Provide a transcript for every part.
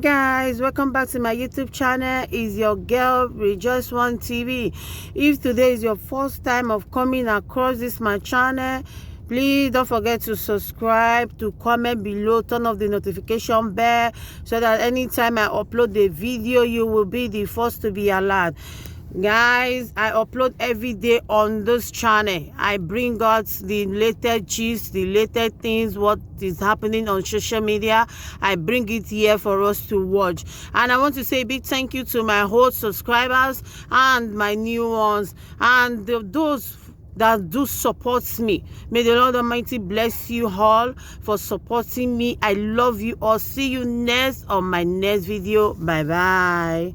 Guys, welcome back to my YouTube channel. Is your girl Rejoice One TV. If today is your first time of coming across this my channel, please don't forget to subscribe, to comment below, turn off the notification bell so that anytime I upload the video you will be the first to be alerted. Guys, I upload every day on this channel. I bring out the latest gist, the latest things, what is happening on social media. I bring it here for us to watch. And I want to say a big thank you to my old subscribers and my new ones, and those that do support me. May the Lord Almighty bless you all for supporting me. I love you all. See you next on my next video. Bye bye.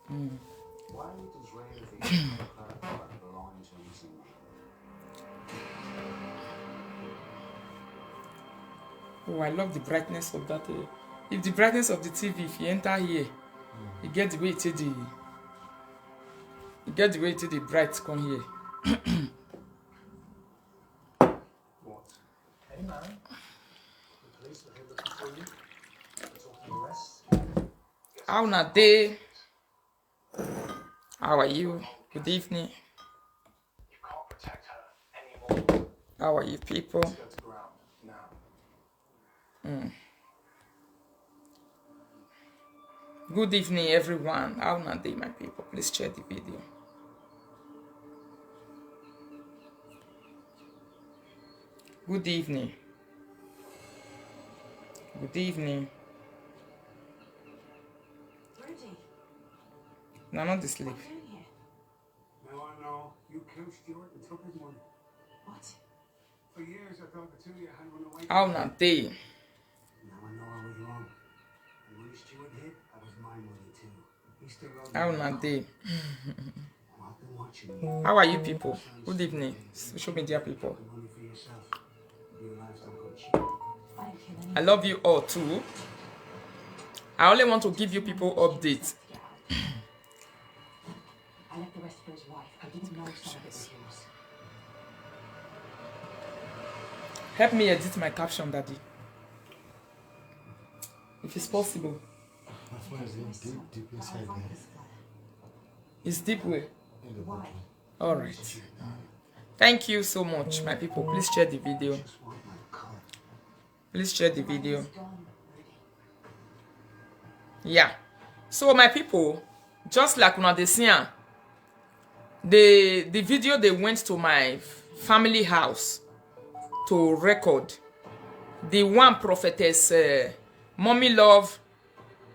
Why does Ray think her car belongs to missing man? Oh, I love the brightness of that. If the brightness of the TV, if you enter here, you get the way to the bright come here. What? Hey man, the police are here looking for you. They're talking arrests. How na day? How are you? Good evening. You can't protect her anymore. How are you people? Let's go to ground now. Good evening everyone. How na day my people? Please share the video. Good evening. Good evening. Rudy, No, not this sleep. what are you doing here? Now I know you killed Stuart and took his money. What? For years I thought the two of you had run away. How na day? Now I know I was wrong. And when Stuart hit, that was my money too. He still owed me. How na day? I've been watching you. How are you people? Good evening, social media people. The money for yourself. Your lives don't go cheap. I didn't kill anyone. I love you all too. I only want to give you people updates. I left the rest for his wife. I didn't know some of it was yours. Help me edit my caption, Daddy. If it's possible. My phone is deep inside there. It's deep way. Why? Alright. Thank you so much, my people. Please share the video. Just want my car. Please share the video. It's gone, Rudy. Yeah. So my people, just like una dey see am, the video they went to my family house to record. The one prophetess Mommy Love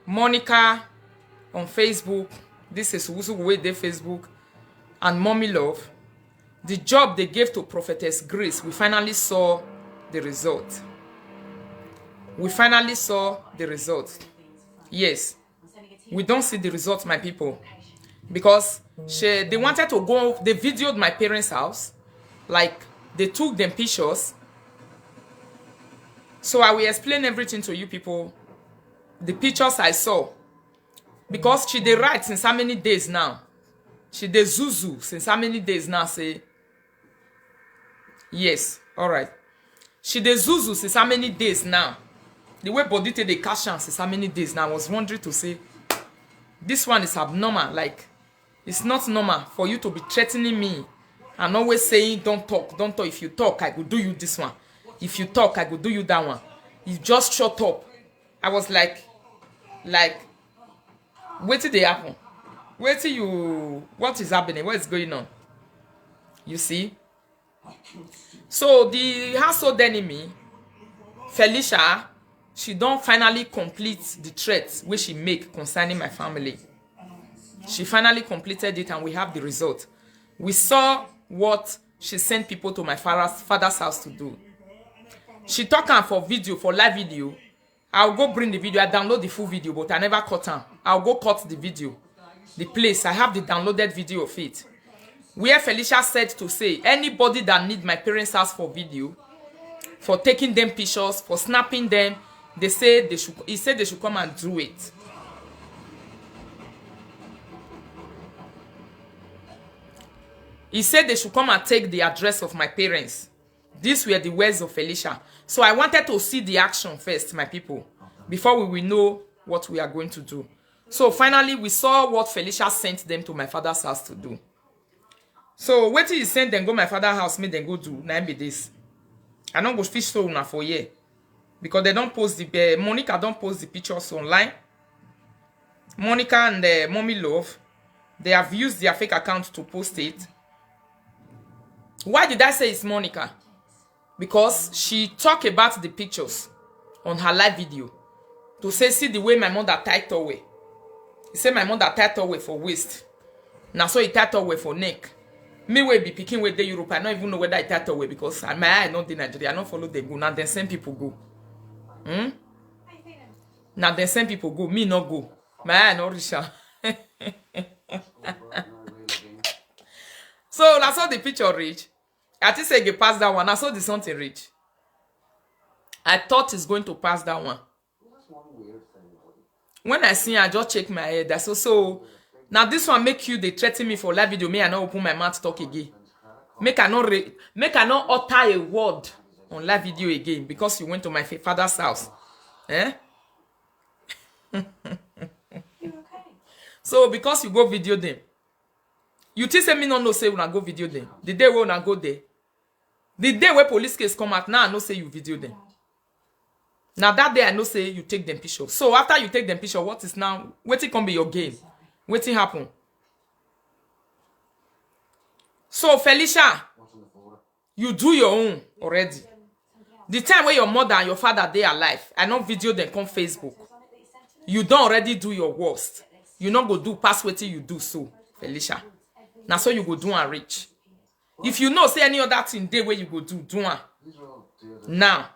Monica on Facebook. This is Wusuwe de Facebook and Mommy Love. The job they gave to prophetess Grace, we finally saw the result. We finally saw the result. Yes, we don't see the result, my people, because they wanted to go. They videoed my parents' house, like they took them pictures. So I will explain everything to you people. The pictures I saw, because she dey write since how many days now? She dey zuzu since how many days now? Say yes, all right. She dey zuzu since how many days now? The way body take dey cash am since how many days now? I was wondering to say this one is abnormal. Like it's not normal for you to be threatening me and always saying don't talk, don't talk. If you talk, I will do you this one. If you talk, I will do you that one. You just shut up. I was like, wait till they happen. Wait till you. What is happening? What is going on? You see. So the household enemy, Felicia, she don't finally complete the threat which she make concerning my family. She finally completed it and we have the result. We saw what she sent people to my father's house to do. She talk am for video, for live video, I'll go bring the video. I download the full video, but I never cut them. I'll go cut the video. The place. I have the downloaded video of it. Where Felicia said to say, anybody that need my parents' house for video, for taking them pictures, for snapping them, they say they should, he said they should come and do it. He said they should come and take the address of my parents. These were the words of Felicia. So I wanted to see the action first, my people, before we will know what we are going to do. So finally, we saw what Felicia sent them to my father's house to do. So what he sent them go my father's house, make them go do. Now be this. I don't go fish so una for year. Because they don't post the Monica don't post the pictures online. Monica and Mommy Love, they have used their fake account to post it. Why did I say it's Monica? Because she talked about the pictures on her live video. To say, see the way my mother tied away. He said my mother tied away for waist. Now so he tied away for neck. Me will be picking with the Europe. I don't even know whether I tied away because my eye not in Nigeria. I don't follow them go. Now the same people go. Now the same people go. Me not go. My eye not reach. So that's how the picture reach. I think say get past that one. I saw the something reach. I thought it's going to pass that one. When I see, I just check my head. That's also now this one make you they threaten me for live video. Me I not open my mouth talk again. Make I not utter a word on live video again because you went to my father's house. Eh? You okay? So because you go video them, you think say me no know say when I go video them. The day when I go there, the day where police case come out, now I know say you video them. Now that day I know say you take them picture. So after you take them picture, what is now? Waiting can be your game. Waiting happen. So Felicia, you do your own already. The time where your mother and your father they alive, I know video them come Facebook. You don't already do your worst. You not go do past waiting you do so, Felicia. Now so you go do and reach. If you know say any other thing day where you go do and now.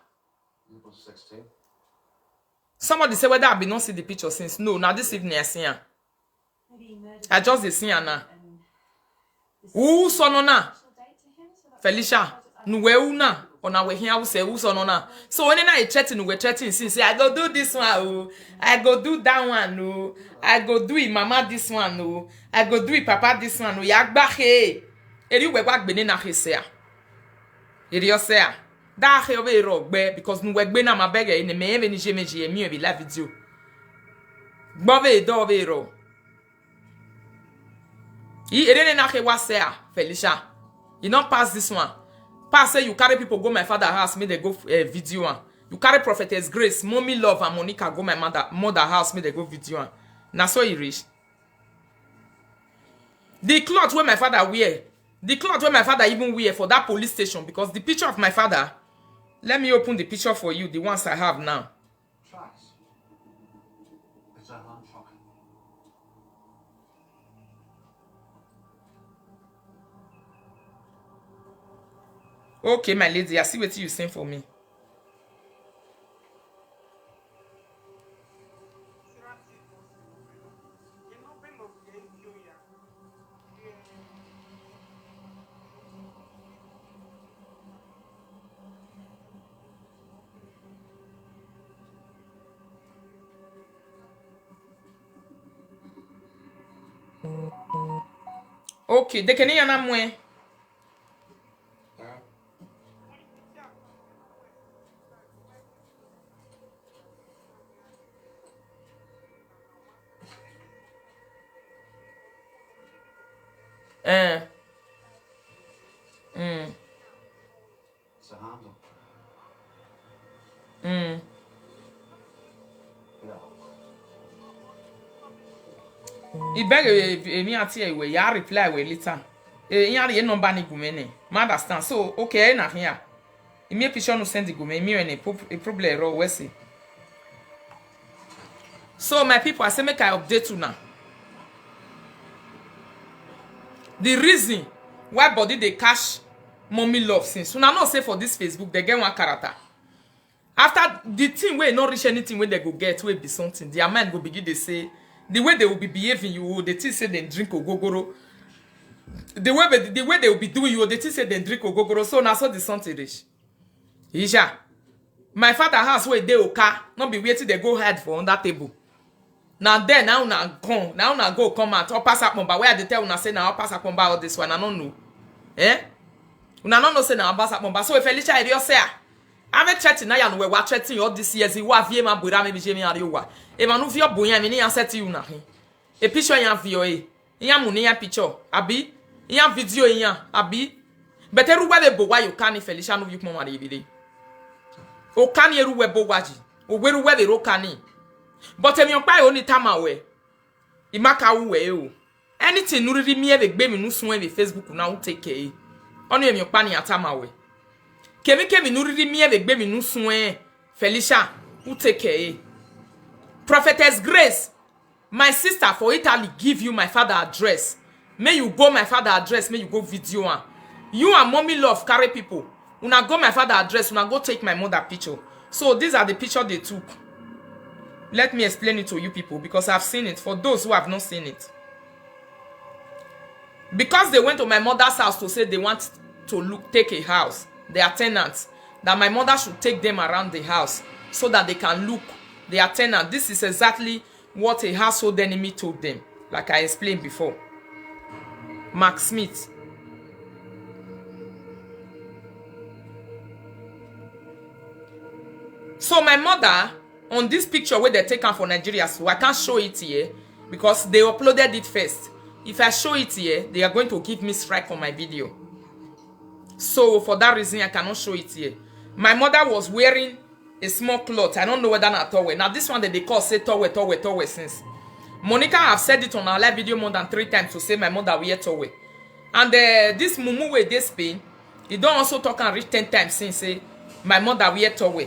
Somebody say whether I be not see the picture since. No, now this evening I see her. I just see her now. Who son na? Felicia, nu we una. Ona we here say who son na. So when I threaten, we threaten since say I go do this one, oh. I go do that one, oh. I go do it mama this one, oh. I go do it papa this one, oh. Yagba he. Eri we gbagbe ni na he say. Eri o say. Da he obe rogbe because nu we gbe na ma bege ni me even ni jemeji emi obi live video. Gbobe do obe ro. He eri na he wa say Felicia. You not pass this one. Pass say you carry people go my father house, me they go video one. You carry Prophetess Grace, Mommy Love and Monica go my mother house, me they go video one. Now so he reach. The cloth where my father wear, the cloth where my father even wear for that police station, because the picture of my father, let me open the picture for you, the ones I have now. Tracks. It's a hand truck. Okay, my lady, I see what you saying for me. Okay, they can hear na mwe. It's a handle. Mm. Yeah. Ibeg me ati ewe ya reply we later. Yan ye number ni gumene. Ma understand. So okay na here. Imi picture no send gume mi ene a problem ro we see. So my people, I say make I update you now. The reason why body they cash Mommy Love since una know say for this Facebook they get one character. After the thing wey not reach anything wey they go get, will be something. Their mind go begin to say, the way they will be behaving, you they think say they drink ogogoro. The way they will be doing you, they think say they drink ogogoro. So now so the something reach. Isha. My father house where they oka, not be waiting they go hide for on that table. Now then, now gone. Now go come out. Or pass up but where they tell una say now pass up all this one. I don't know. Eh? Una don't know say now pass up so if Felicia area say I'm a chatting na ya no we wa chatting all this years wa vie ma bura me bi ari wa. E ma no vie boyan me ne ya set you na he. E picture ya vie o e. Ya mu ne ya picture. Abi ya video ya abi. Beteru wa be bo wa you can Felicia no you come ma dey bi dey. O kan yeru we bo waji. O weru we be ro kani. But emi onpa e oni tama we. Imaka wu we o. Anything no riri mi e be gbe mi nu sun e Facebook na wo take e. Onu emi onpa ni atama we. Kemi no riri mi e be gbe mi nu sun e. Felicia wo take e. Prophetess Grace, my sister for Italy give you my father address. May you go my father address, may you go video one. You and mommy love carry people. Una go my father address, una go take my mother picture. So these are the picture they took. Let me explain it to you people because I've seen it. For those who have not seen it. Because they went to my mother's house to say they want to take a house. They are tenants. That my mother should take them around the house so that they can look. They are tenants. This is exactly what a household enemy told them. Like I explained before. Mark Smith. So my mother, on this picture where they taken for Nigeria, so I can't show it here because they uploaded it first. If I show it here, they are going to give me strike on my video. So for that reason, I cannot show it here. My mother was wearing a small cloth. I don't know whether not towel. Now this one that they call say towel since. Monica have said it on our live video more than 3 times to say my mother wear towel. And this mumu with this pain, he don't also talk and reach 10 times since say my mother wear towel.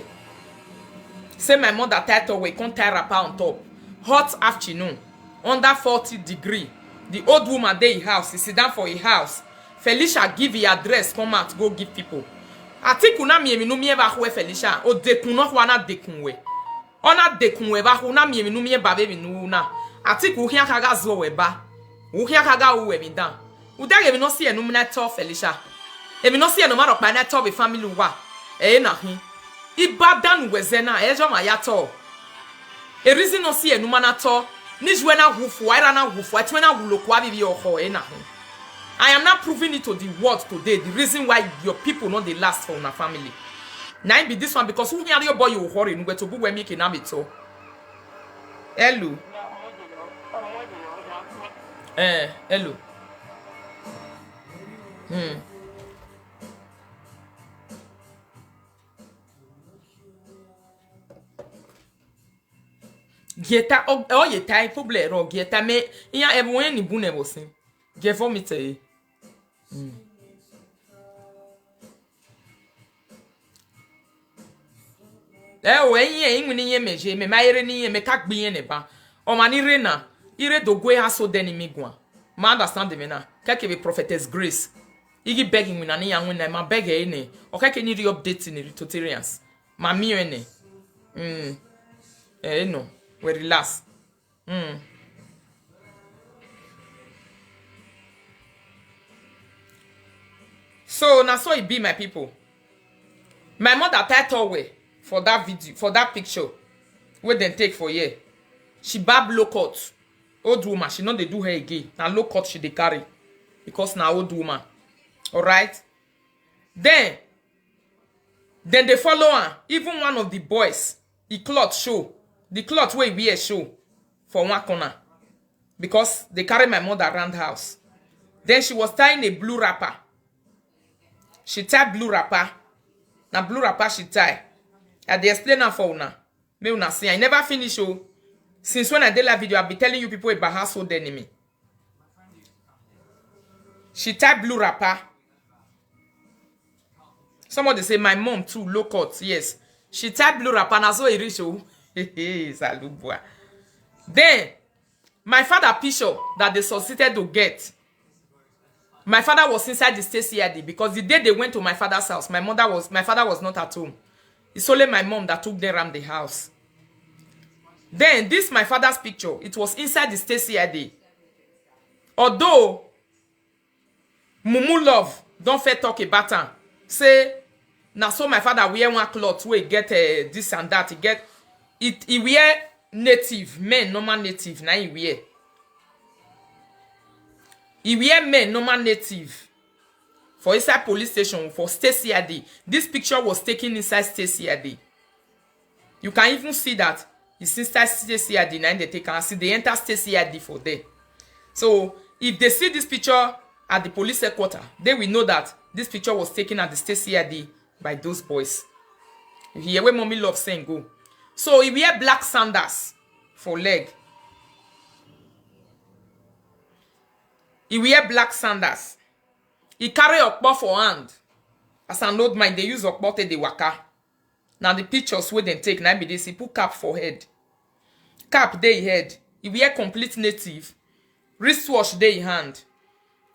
Say my mother tie towel, can't tie wrapper on top. Hot afternoon, under 40 degrees. The old woman there in house, he sit down for a house. Felicia give the address, come out, go give people. I think una mi no mi eba hwe Felicia, o dekun no wana dekunwe. Ona dekunwe ba una mi no mi eba be nu na. I think u hia kaga zo we ba. U hia kaga u we mi dan. U da ge mi no see enu na to Felicia. E mi no see enu ma ro pa na to be family wa. E na hin. Ibadan wezena ejo ma ya to. E reason no see enu ma na to. Ni jwe na hufu, ira na hufu, atwe na wulokwa bibi oho e na hin. I am not proving it to the world today. The reason why your people not they last for una family. Now be this one because who hear your boy you hurry no to bu we make na be to. Hello. Hello. Geta oh ye tai problem ro geta me iya everyone ni bu na bo sin. Ge for me tell Nwini meje me mayere ni me ka gbiyen ne ba o ma ni re na ire dogwe ha so deni migwa ma understand me na keke be prophetess Grace igi begging na ni yanwe na ma beg e ne o keke ni re update ni tutorials ma mi ene no we relax So now so it be my people. My mother tied away for that video, for that picture. Where they take for here. She bab low cut. Old woman, she know they do her again. Now low cut she they carry. Because now old woman. Alright? Then they follow her. Even one of the boys, the cloth show. The cloth where we wear show. For one corner. Because they carry my mother around the house. Then she was tying a blue wrapper. She tie blue wrapper. Na blue wrapper she tie. I dey explain her for una. Me una see. I never finish oh. Since when I did that video, I'll be telling you people about household enemy. She tie blue wrapper. Somebody say my mom too, low cut. Yes. She tie blue wrapper. Na so e reach oh. Salubwa. Then, my father picture that they succeeded to get. My father was inside the state CID because the day they went to my father's house, my father was not at home. It's only my mom that took them around the house. Then, this my father's picture. It was inside the state CID. Although, Mumu Love don't fair talk about him. Say, now so my father wear one cloth where he get this and that. He wear native, men, normal native. Now he wear. He wear men, normal native. For inside police station, for state CID. This picture was taken inside state CID. You can even see that it's inside state CID. Now they take and see they enter state CID for there. So, if they see this picture at the police headquarters, they will know that this picture was taken at the state CID by those boys. You hear where Mommy Love saying go. So, he wear black sandals for leg. He wear black sandals. He carry okpo for hand. As an old man, they use okpo to the waka. Now the pictures where they take, now be this, he put cap for head. Cap dey head. He wear complete native. Wristwatch dey hand.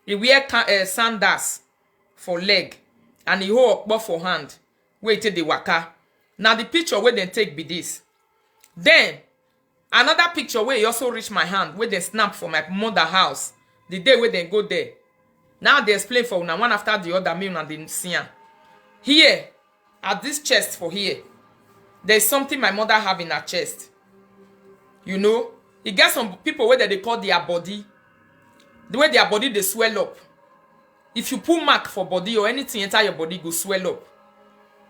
He wear sandals for leg. And he hold okpo for hand. Where he take the waka. Now the picture where they take be this. Then, another picture where he also reach my hand, where they snap for my mother house. The day where they go there. Now they explain for una one after the other, me una didn't see am. Here, at this chest for here, there's something my mother have in her chest. You know, it gets some people where they call their body. The way their body they swell up. If you put mark for body or anything enter your body, go swell up.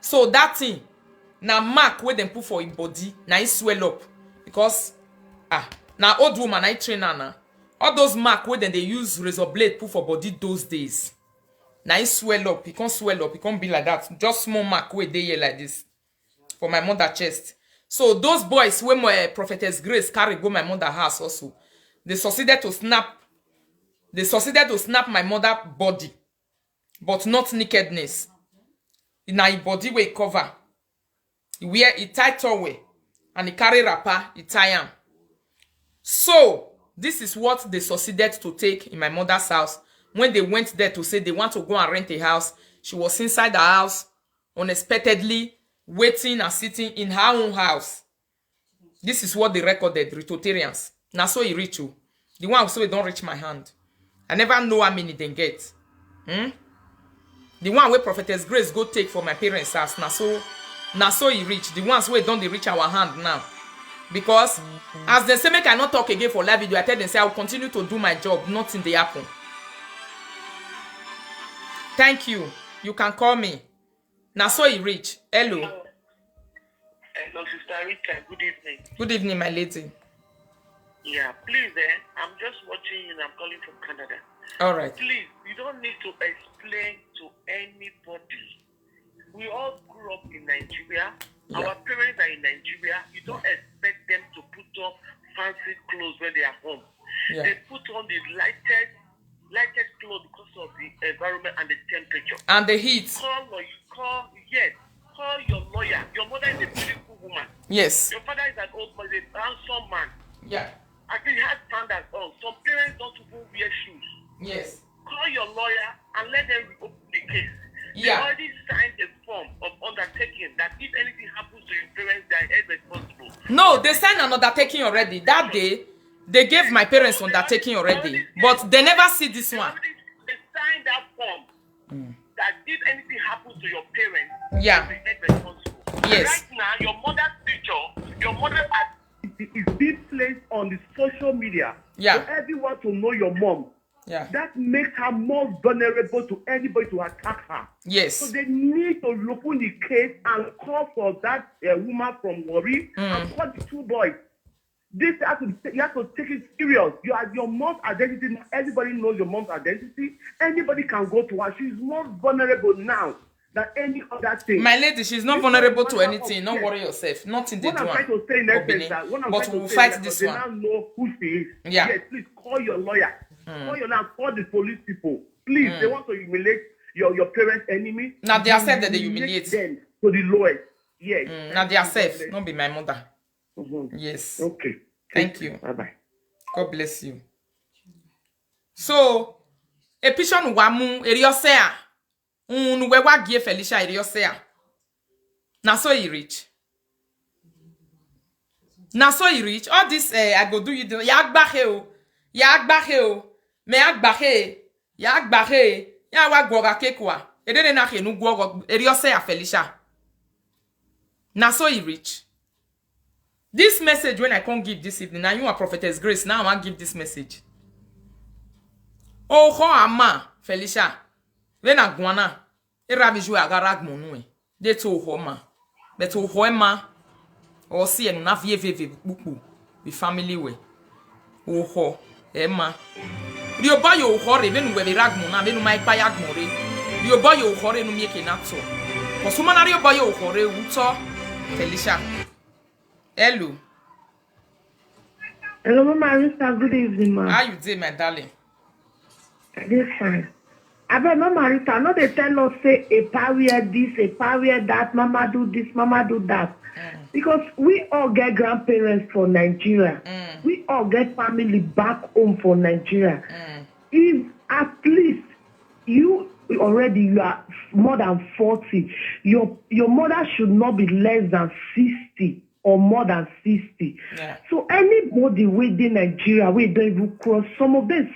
So that thing, now mark where they put for your body, now it swell up. Because, now old woman, I train her now. All those mark where then they use razor blade put for body those days. Now it swell up. It can't swell up. It can't be like that. Just small mark where they here like this. For my mother chest. So those boys when my Prophetess Grace carry go my mother house also. They succeeded to snap. They succeeded to snap my mother body. But not nakedness. In her body where it cover. He wear it tight towel. And he carry wrapper. He tie him. So this is what they succeeded to take in my mother's house. When they went there to say they want to go and rent a house, she was inside the house, unexpectedly, waiting and sitting in her own house. This is what they recorded, Ritotarians. Now so he reach you. The one so it don't reach my hand. I never know how many they get. The one where Prophetess Grace go take for my parents' house. Now so he reach. The ones where don't they reach our hand now. Because as they say, make I not talk again for live video, I tell them say I will continue to do my job. Nothing they happen. Thank you. You can call me. Now so he reach. Hello. Hello, Sister Rita. Good evening. Good evening, my lady. Yeah, please, I'm just watching you and I'm calling from Canada. All right. Please, you don't need to explain to anybody. We all grew up in Nigeria. Yeah. Our parents are in Nigeria. You don't expect them to put on fancy clothes when they are home. Yeah. They put on the lightest clothes because of the environment and the temperature. And the heat. Call your lawyer. Your mother is a beautiful woman. Yes. Your father is an old man, a handsome man. Yeah. I think he has standards on. Some parents don't even wear shoes. Yes. Call your lawyer and let them reopen the case. Yeah. They already signed a form of undertaking that if anything happens to your parents, they are held responsible. No, they signed an undertaking already. That day, they gave my parents undertaking already. But they never see this one. They signed that form that if anything happens to your parents, Yeah. they are held responsible. Yes. Right now, your mother's picture, your mother is being placed on the social media Yeah. for everyone to know your mom. Yeah. That makes her more vulnerable to anybody to attack her. So Yes. they need to open the case and call for that woman from Warri and call the two boys. This you have to take it serious. Your mom's identity. Everybody knows your mom's identity. Anybody can go to her. She's more vulnerable now than any other thing. My lady, she's not vulnerable to anything. Don't worry yourself. Nothing they What do. I'm trying to say next is that But we'll fight this they one. now know who she is. Yeah. Yes, please call your lawyer. Call your lawyer. Call the police people. Please, they want to humiliate your parents' enemy. Now they accept that they humiliate. them to the lowest. Yes. Now they are safe. Not be my mother. Yes. Okay. Thank you. Bye-bye. God bless you. So, a picture wamu eriosea. Unwe wagie Felicia eriosea. Now so he rich. Now so he rich. All this I go do you do. Yagbahe o. Yagbahe o. Me agbahe. Yagbahe. Ya wa gwoga kekwa. Edede na he nu gwoga. Eriose ya Felicia. Now so he rich. This message when I can't give this evening. Now you are Prophetess Grace. Now I want give this message. Oh ho ama Felicia. When I guana. Eraviju agarag monue. De to ho ma. But to ho ma. Or see and na vie buku. The family way. Oh ho. Emma. Rio boy yo hore venu we rag mona. Venu mai payag more. Rio boy yo hore no mieke nato. Osumana rio boy yo hore uto. Felicia. Hello. Hello, Mama Rita. Good evening, ma. How you doing, my darling? This fine. I bet Mama Rita, no they tell us say a power this, a power that, Mama do this, Mama do that. Because we all get grandparents for Nigeria. We all get family back home for Nigeria. If at least you are more than 40, your mother should not be less than 60 or more than 60. Yeah. So anybody within Nigeria, we don't even cross, some of them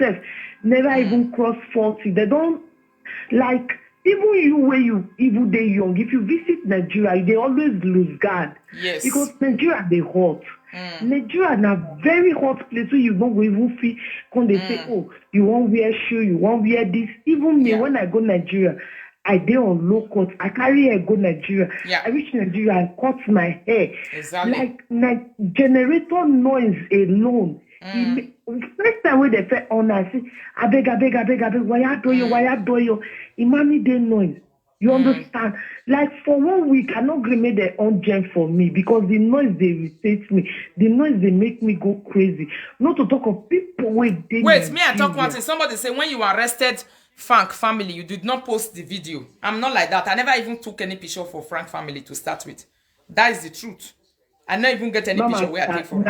never even cross 40. They don't, like, even you when you even they young, if you visit Nigeria, they always lose guard. Yes. Because Nigeria they hot. Nigeria na very hot place where you don't even feel when they say, oh, you won't wear shoe, you won't wear this. Even me, when I go Nigeria, I dey on low cut. I carry hair go Nigeria. Yeah. I reach Nigeria, I cut my hair. Exactly. Like generator noise alone. First time when they say on, I say, I beg, why you do you? Imani dey noise. You understand? Like for 1 week, I not make their own gem for me because the noise they irritate me. The noise they make me go crazy. Not to talk of people wait. Wait, me I talk one thing. Somebody say when you arrested Frank family, you did not post the video. I'm not like that. I never even took any picture for Frank family to start with. That is the truth. I not even get any picture where I take for me.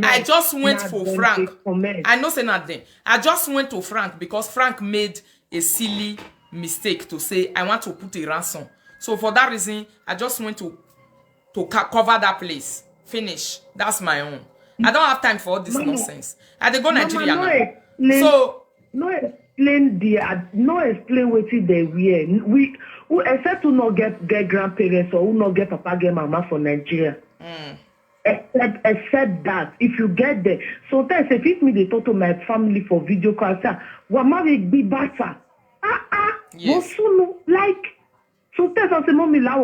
I just went for Frank. I know say nothing. I just went to Frank because Frank made a silly mistake to say I want to put a ransom. So for that reason, I just went to cover that place. Finish. That's my own. I don't have time for all this nonsense. I dey go Nigeria now. So no explain wetin they wear. We except to not get grandparents or who not get papa get mama for Nigeria. Except that if you get there, sometimes if me they talk to my family for video call, say, "Wama will be better." yes. Like sometimes I say, "Mommy, my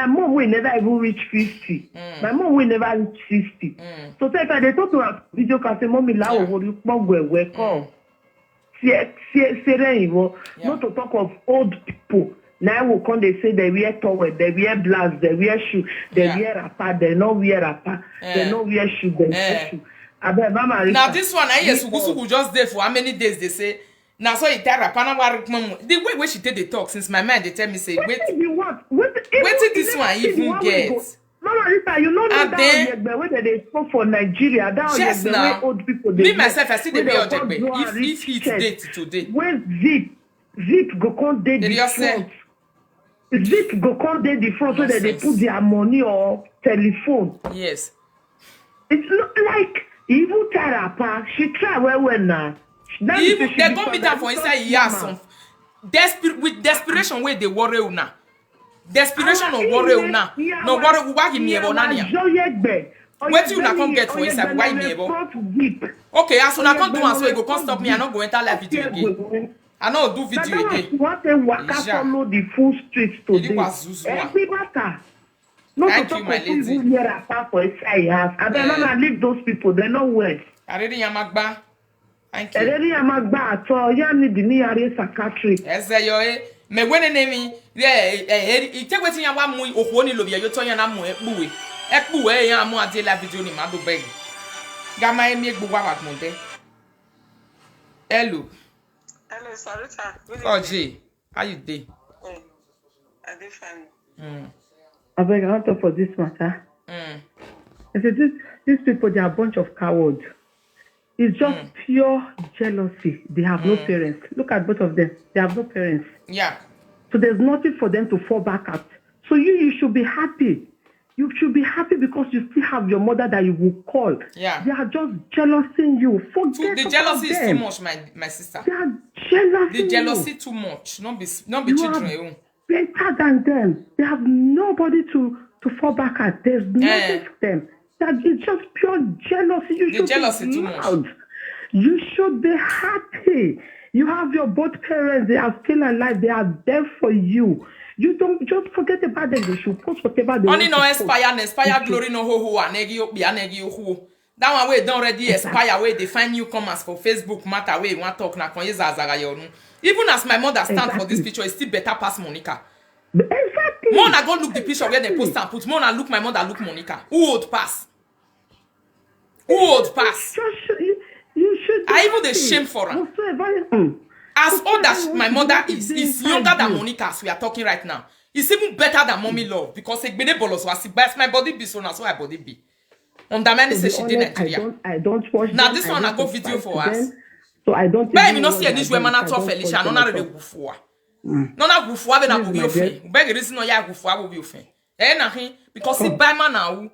mom will never even reach 50. My mom will never reach 60." So if they talk to her video call, say, "Mommy, welcome." Not to talk of old people. Now we come they say they wear towel, they wear blouse, they wear shoe, they wear wrapper, they not wear wrapper, they not wear shoe, they wear shoe. Now this one, Sugu just there for how many days they say. Now so it the way she did the talk since my mind they tell me say wait did this one even get? Mama Rita, you know that whether they spoke for Nigeria, that just now, old people me myself I see the way if it's date today. When Zip go come dey the front. Zip go come dey the front so that they put their money or telephone. Yes. It look like even Tarapa, she try well now. Even they go meet her for inside years some with desperation where they worry una. Desperation or worry una. No worry why me ebo nania. What you not come get for inside why me ebo? Okay, as soon as I can't do one so you go come stop me, I not go enter live video again. I know do video again. What a waka follow the full streets today. Not to talk of people here apart for inside house. I don't know leave those people. They know where. I ready Yamagba. Thank you. I ready Yamagba at all. You need the near psychiatric. Yes, me when name it take wetin ya wa mu ohwo ni lobia yo to yan na mu ekpu we yan mu ade la video ni ma do beg. Gama emi egbu wa wa mo de. Hello. Hello, Sarita. Oh, G, how you doing? I did fine. I beg, I want to for this matter. I said, these people, they are a bunch of cowards. It's just pure jealousy. They have no parents. Look at both of them. They have no parents. Yeah. So there's nothing for them to fall back at. So you should be happy. You should be happy because you still have your mother that you will call. Yeah. They are just jealousing you. Forget The about jealousy is too them. much, my sister. They are jealous. The jealousy too much. Not be You children. are better than them. They have nobody to fall back at. There's nothing for them. It's just pure jealousy. You should jealousy be too much. loud. You should be happy. You have your both parents. They are still alive. They are there for you. You don't just forget about them. You should post whatever they Only want no to post. expire glory no ho anegi opi anegi ho. That one way don't already expire way they find newcomers for Facebook matter way want talk na konye zazaga yorun. Even as my mother stand for this picture, it's still better past Monica. Exactly. More na go look the picture where they post and put. More na look my mother, look Monica. Who would pass? Who would pass? You should. I even the shame for her. Whatsoever. As old as my mother is younger than Monica as we are talking right now. It's even better than mommy love because Egbene Bolos was best my body be so now so my body be. On the man say she did Nigeria. I don't watch. Now this one I go video for us. So I don't. But me no see any woman na to Felicia no na re gufua. No na gufua be na go be ofen. Be reason no ya gufua go be ofen. Na hin because he buy man now.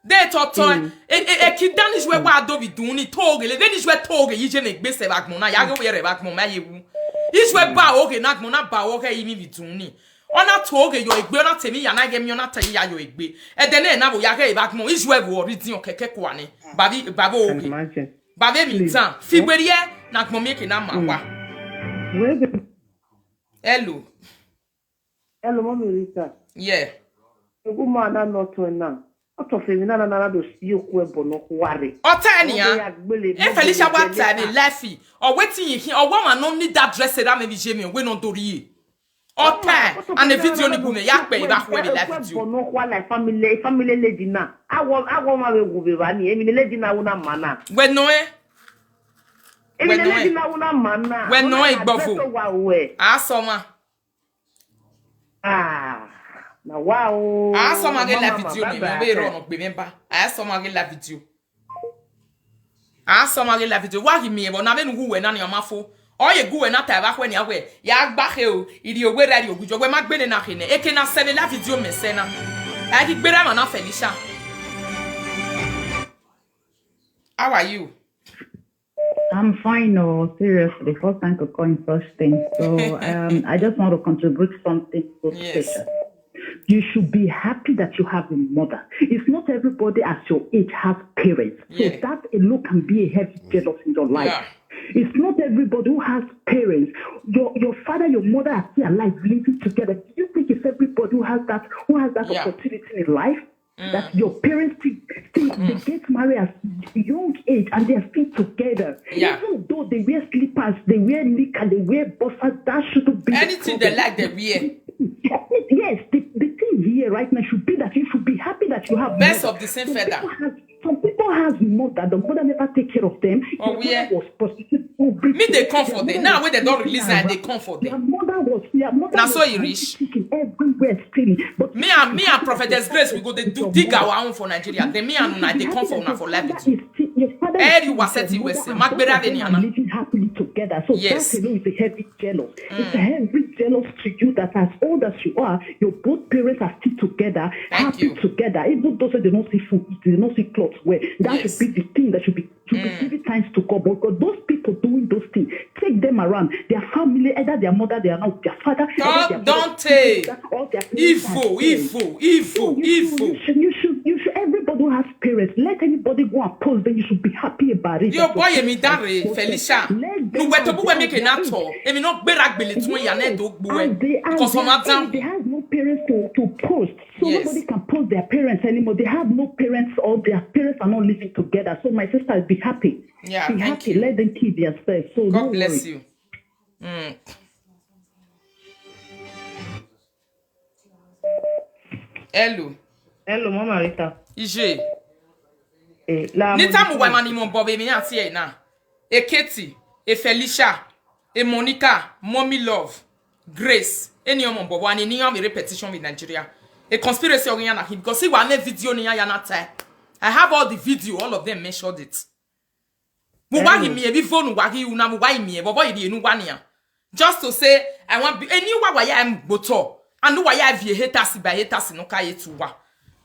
They talk e kidan is where wa do bi dun ni toge le veni jwe toge yi je me gbe se bag mo na ya go yere bag mo ma yewu. Is where ba oge na mo na ba oge yi mi bi dun ni. Ona toge yo egbe ona temi ya na ge mi ona tayi ya yo egbe. E de na bo ya ge bag mo is where wo reason o keke kwa ni. Baba oge. Baba mi tan. Figberie na mo make na ma wa. Hello. Hello, Mommy Rita. Yeah. Woman not now. Out of him, na do see kwebo no kware. Otania. E Felicia what time laffy or waiting here or woman no need that dress that maybe Jamie we no do ye. Ota and the video ni bume yak be back where the life video. No kwa like family lady na. I want my go be bani. E mi lady na una mana. When no e. E mi lady na una mana. When no e gbofo. Asoma. Na wow. Asoma ge la video ni be run pe member. Asoma ge la video. Asoma ge la video. Wa gi mi e bo na be nu we na ni omafo. Oye gu we na ta ba kwen ya we. Ya gba he o. Iri ogbe radio gujo we ma gbe na hine. Eke na sele la video me se na. A gi gbera ma na Felicia. How are you? I'm fine, no, seriously. First time to call in such things. So I just want to contribute something so special. You should be happy that you have a mother. It's not everybody at your age has parents. So that alone can be a heavy jealous in your life. Yeah. It's not everybody who has parents. Your father, your mother are still alive, living together. Do you think it's everybody who has that opportunity in life? That your parents still they get married at a young age and they're still together. Even though they wear slippers, they wear knicker, they wear boxers, that shouldn't be anything they like they wear. Yes, the thing here right now should be that you should be happy that you have best mother. of the same feather. Some people have mother, the mother never take care of them. Was prostitute. Me they come for them. Now when they don't release and they come for them. Now so you rich. Everywhere stealing. But me and Prophetess Grace we go they do dig our own for Nigeria. Then me and they come for una for life. You was set you say Magbera Veniana. Living happily together. So that alone is a heavy jealous. It's a heavy jealous to you that as old as you are, your both parents are still together, happy together. Even though they don't see food, they don't see clothes wear. That should be the thing that should be giving times to God. Because those people doing those things, take them around. Their family, either their mother, they are not their father. Don't take evil. You should. Everybody who has parents, let anybody go and post. Then you should be happy about it. Your boy, me dare Felicia. No we to we make na to. E me no gbera gbele tun ya na do gbo e. Because some of them they have no parents to post. So nobody can post their parents anymore. They have no parents or their parents are not living together. So my sister, be happy. Yeah, be happy. Let them keep themselves. So God bless you. Hello, Mama Rita. Ije. Nita mu wa mani mo bobe mi ati e na. E Katie, e Felicia, e Monica, Mommy Love, Grace. Any of bobo and any of repetition with Nigeria. A conspiracy on yana him because see one video ni yana tai. I have all the video, all of them mentioned it. Mu wa mi e bi phone wa gi una mu wa mi e bobo ide enu wa nia. Just to say I want any wa ya am boto. And why have you haters by haters no kai to wa.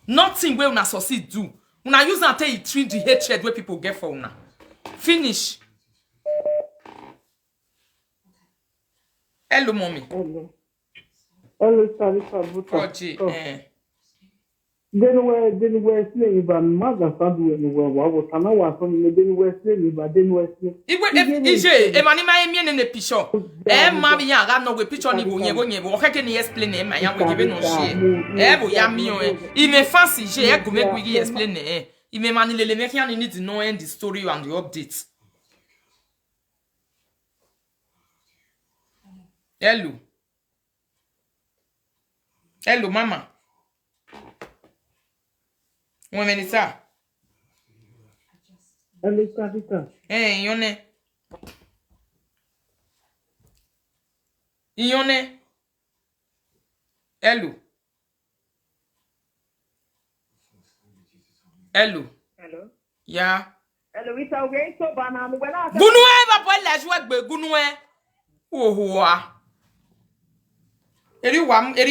Nothing where una succeed do. Una use and tell you treat the hatred where people get for una. Finish. Hello, mommy. Hello, Sarita. Oh, Then where slave but mother do anywhere. Was an hour from the then where slave but then where slave. Ije, Emani ma emi ne picture. Ma bi ya ga no we picture ni go nye bo keke ni explain e ma ya we give no share. Bo ya mi o e me fancy je e go make we explain e. I me mani lele make ya need to know end the story and the updates. Hello, mama. One minute, sir. Hello, Sarita. Yone. Hello. Yeah. Hello, it's okay. So, banana. Gunue, papa, let's work, but Gunue. Oh, eri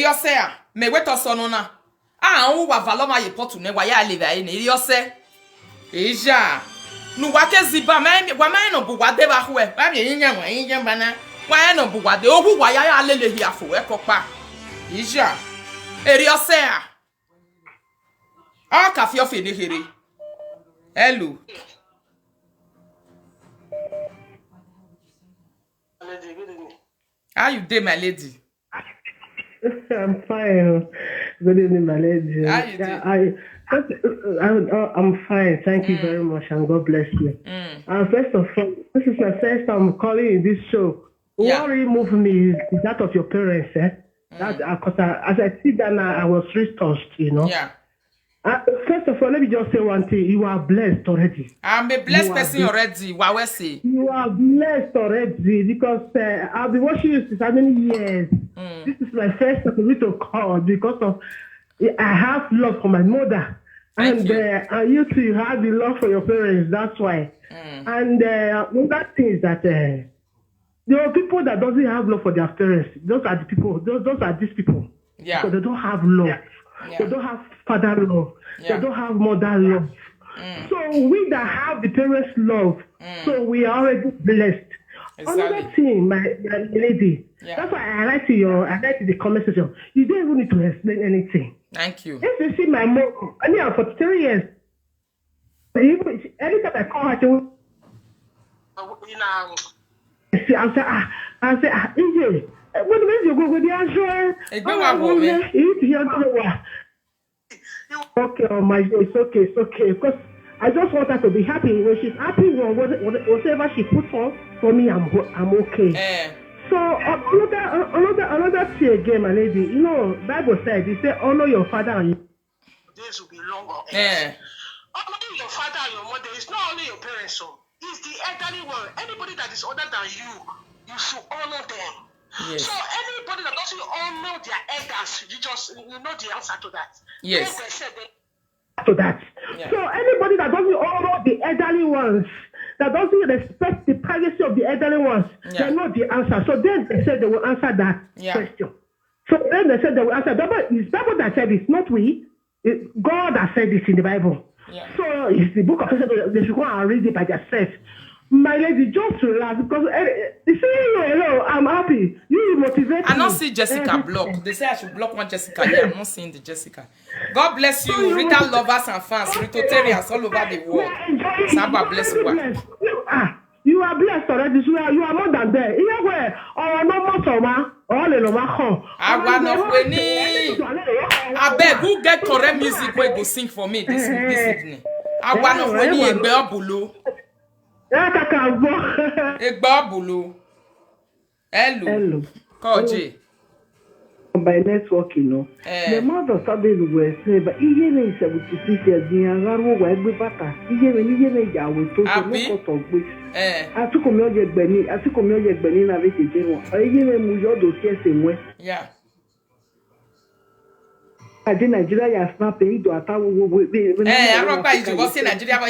ose a me weto so no na o wa valoma ye potu ne wa ya live ayi na eri ose eja nu wa ke ziba wa no bu wa de ba ho e wa me yin bana wa no bu wa de ohu wa ya lele hi afo e kopa eja eri ose a ka fi ofe ne here. Hello. How you dey, my lady? I'm fine. Good evening, my lady. I'm fine. Thank you very much, and God bless you. First of all, this is my first time calling in this show. What really moved me is that of your parents. That because as I see that now, I was really touched. Yeah. First of all, let me just say one thing. You are blessed already. I'm a blessed person already. What we say? You are blessed already because I've been watching you since how many years? This is my first opportunity to call because of I have love for my mother. And you too have the love for your parents. That's why. And that thing is that there are people that doesn't have love for their parents. Those are the people. Those are these people. Yeah. So they don't have love. Yeah. They don't have father love. Yeah. They don't have mother love. So we that have the parents' love, so we are already blessed. Exactly. Another thing, my lady, that's why I like the comment section. You don't even need to explain anything. Thank you. If you see my mom, for 3 years, every time I call her, she will. I say, EJ, when you go with the answer, okay, my it's okay. Because I just want her to be happy. When she's happy, whatever she puts on for me, I'm okay. So another thing again, my lady. You know, Bible said, "It say honor your father and your days will be longer." Honoring your father and your mother is not only your parents, so it's the elderly one. Anybody that is older than you should honor them. Yes. So anybody that doesn't honor their elders, you know the answer to that. Yes. To that. Yeah. So anybody that doesn't honor the elderly ones, that doesn't respect the privacy of the elderly ones, they know the answer. So then they said they will answer that question. So then they said they will answer. It's Bible that said this, not we. God has said this in the Bible. Yeah. So it's the book of Exodus. They should go and read it by themselves. My lady, just relax because you see, hello, I'm happy. You motivate me. I don't see Jessica block. They say I should block one Jessica. Yeah, I'm not seeing the Jessica. God bless you, Rita lovers and fans, Ritotarians all over the world. Saba bless you. You are blessed already. You are more than there. You are where or no more all the loma. I beg who get correct music where go sing for me this evening. I want of when you below. Hello. Call J. By network, you know. The mother started to say, but even if I would see the Aru, where we bata, even I will talk of which I took a million Benny, I took a million Benin of it. I even a mujo dossier same way. Yeah. I did Nigeria snap a to attack. I don't buy you. What's in Nigeria? Oh,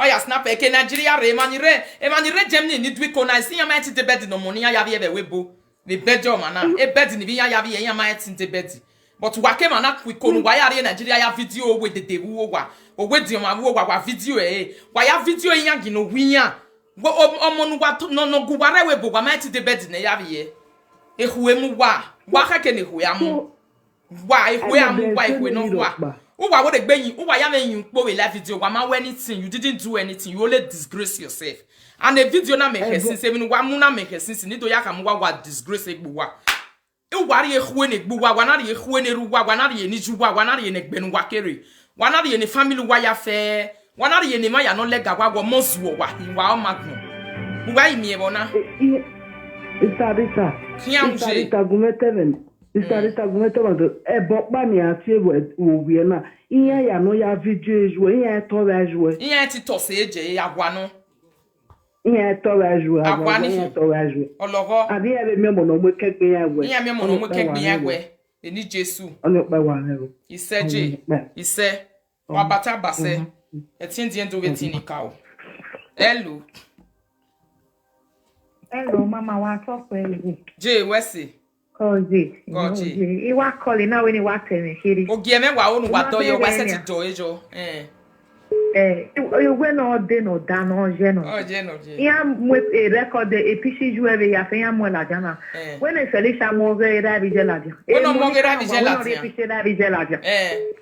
ya snap a Nigeria, Emanire, Germany, need we con I see a man to the bed no money. I have ever webo. The bejo mana. E bedi ni bi ya bi ya ma tinte bedi. But wake mana kwiko no wa ya re Nigeria ya video we de wo wa. O we di ma wo wa video wa ya video yan gi no winya. Wo omo no wa no gu ware we bo wa ma tinte bedi na ya bi ye. E huwe mu wa ka ke ne huwe amu. Wa e huwe amu wa e huwe no wa. Uwa wo de gbeyin, uwa ya men po we live video, wa ma anything, you didn't do anything, you only disgrace yourself. And the video na make sense, even wa mu na make sense, ni do ya ka mu wa disgrace egbuwa. Uwa ri ehwe ne egbuwa, wa na ri ehwe ne ruwa, wa na ri ni juwa, wa na ri ne gbenu wa kere. Wa na ri ni family wa ya fe, wa na ri ni ma ya no lega wa mozuo wa wa o magno. Uwa imi e bona. Rita. Rita gumeteven. Rita gumeteven. Bokba mi ati wo na. Iya ya no ya video ejo, iya to ra ejo. Iya ti to se eje ya gwa no. Iya to ra ejo, iya to ra ejo. Ologo. Abi e me mo no mo kegbe ya we. Iya me mo no mo kegbe ya we. Eni Jesu. Ono pa wa lero. Iseje. Ise. Wa bata base. Etin di endo wetin ni ka o. Hello. Hello, Mama, wa talk well. Jay, Wesley. Koji. Iwa calling now when you wa tell here. Ogie me wa onu wa do yo wa set do ejo. You went all day no dan no je no. Oh je no je. Ya mwe record e pichi jouer ya fe ya mo la jana. When e Felicia mo ge ra bi je la dia. When mo ge ra bi je la dia. Pichi ra bi je la dia.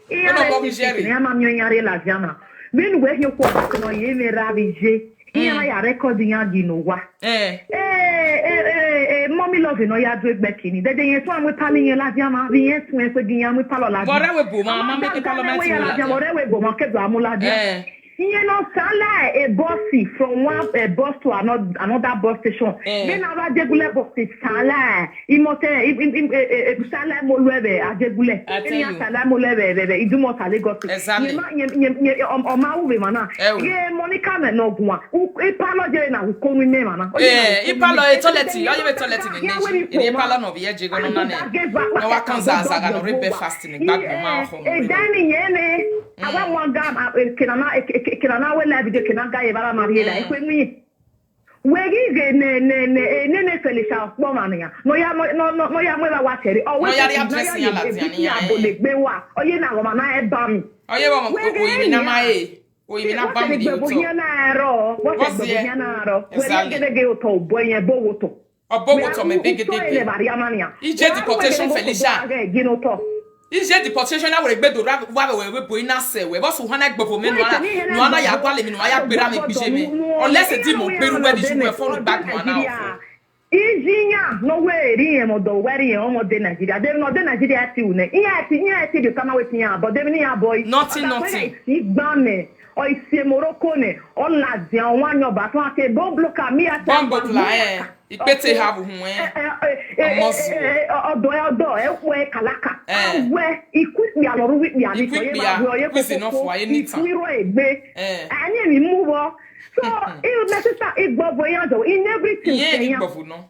When mo ge jeri. Ya ma myo nyare la jana. When we he ko ba no ye me ra bi je. Iya ya record ya di no wa. Mommy love no ya do egbe kini. Dede yen tun amwe pali yen la diama, bi yen tun en so gi yen amwe palo la. Bore we bo ma me ke palo ma ti la. Bore we bo ma ke do amu la dia. You know, sala a bossy from one bus to another bus station. Then our regular bus is sala. Imote sala molwebe a jegule. Eni sala molwebe idu mo sale gosi. Exactly. O ma uwe mana. Ye Monica me no gwa. E palo je na ukonu me mana. E palo e toilet, ayo be toilet ni. E palo no be je go no na ne. No wa kan za no rebe fast ni gbag mo ma ho. E dani yene. Awa mo gam kinana we live video kinanga ye bala mariela e kwemi wegi ge ne Felicia po mania no ya mo wa tere o we ya address ya la ya bole gbe wa oye na wo mama e ba mi oye wo mo oyi na ma e oyi na ba mi di to na ro wo se bo na ro we ge to bo yen bo woto obo woto me big dig ije deportation Felicia Ije deportation na we gbedo wa we bo ina se we bo so hwana gbofo me no ana ya gwale mi no ya gbera me bije me unless e di mo gberu we di we follow back no ana ofo Ijinya no we ri e mo do we ri e o mo de Nigeria de no de Nigeria ti une iya ti de kama we tinya but dem ni ya boy nothing igbame o ise Morocco ne o la di awon yoba to ake bo bloka mi ati bombo la ipete ha bu hu odo we kalaka we ikwi ya loru wi ya ni so ye ma ye ko no fo aye nita ro egbe ani mi mu wo so e necessary igbobo yan do in everything igbobo no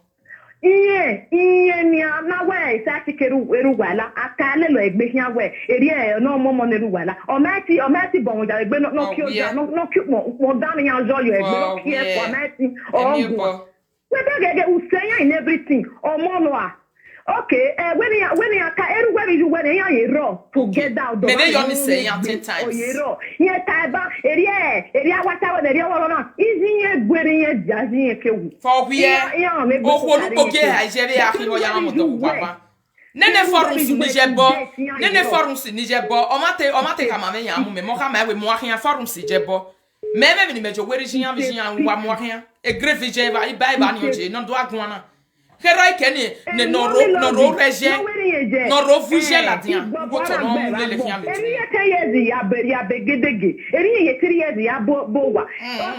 iye ni na we sa tikeru wala akale lo egbe hian we eri e no mo neru wala o mati bon ja egbe no ki o ja no ki mo dan yan jo yo egbe no ki e o mati o we dey usenya in everything o mo no a okay when you ka eru we you when you ro together do me dey you say 10 times o ye ro ye taiba eri awata we eri wo na izinye gwere ye jazi ye kewu for we o ko lu ko ge ajere afi o ya mo do baba nene forum si nijebo o mate ka mame ya mu me mo ka ma we mo ahia forum si jebo me ni mejo weri jian wa mo ahia e greve je ba ni oje no do agwana Heroi keni ne no reje no refugee la dia go to no mu lele fiam tu eri yezi ya begedege eri ye tiri yezi ya bo wa o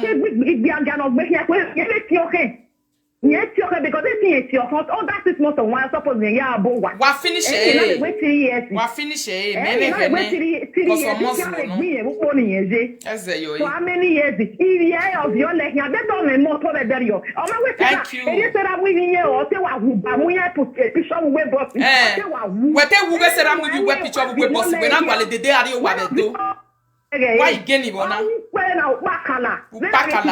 se gbi anga no gbe ya ko ye le ti oke ye ti oke because it is your fault all that is not one suppose ya bo wa finish wa finish me because almost no eze yo so how many years of your leg ya better me more to be there yo o ma we eri sera mu yin ye o te wa wu ba mu ye picture we boss te wa wu we te wu we sera mu we picture we boss we na gwale dede ari o wa be do why geni bona na upakala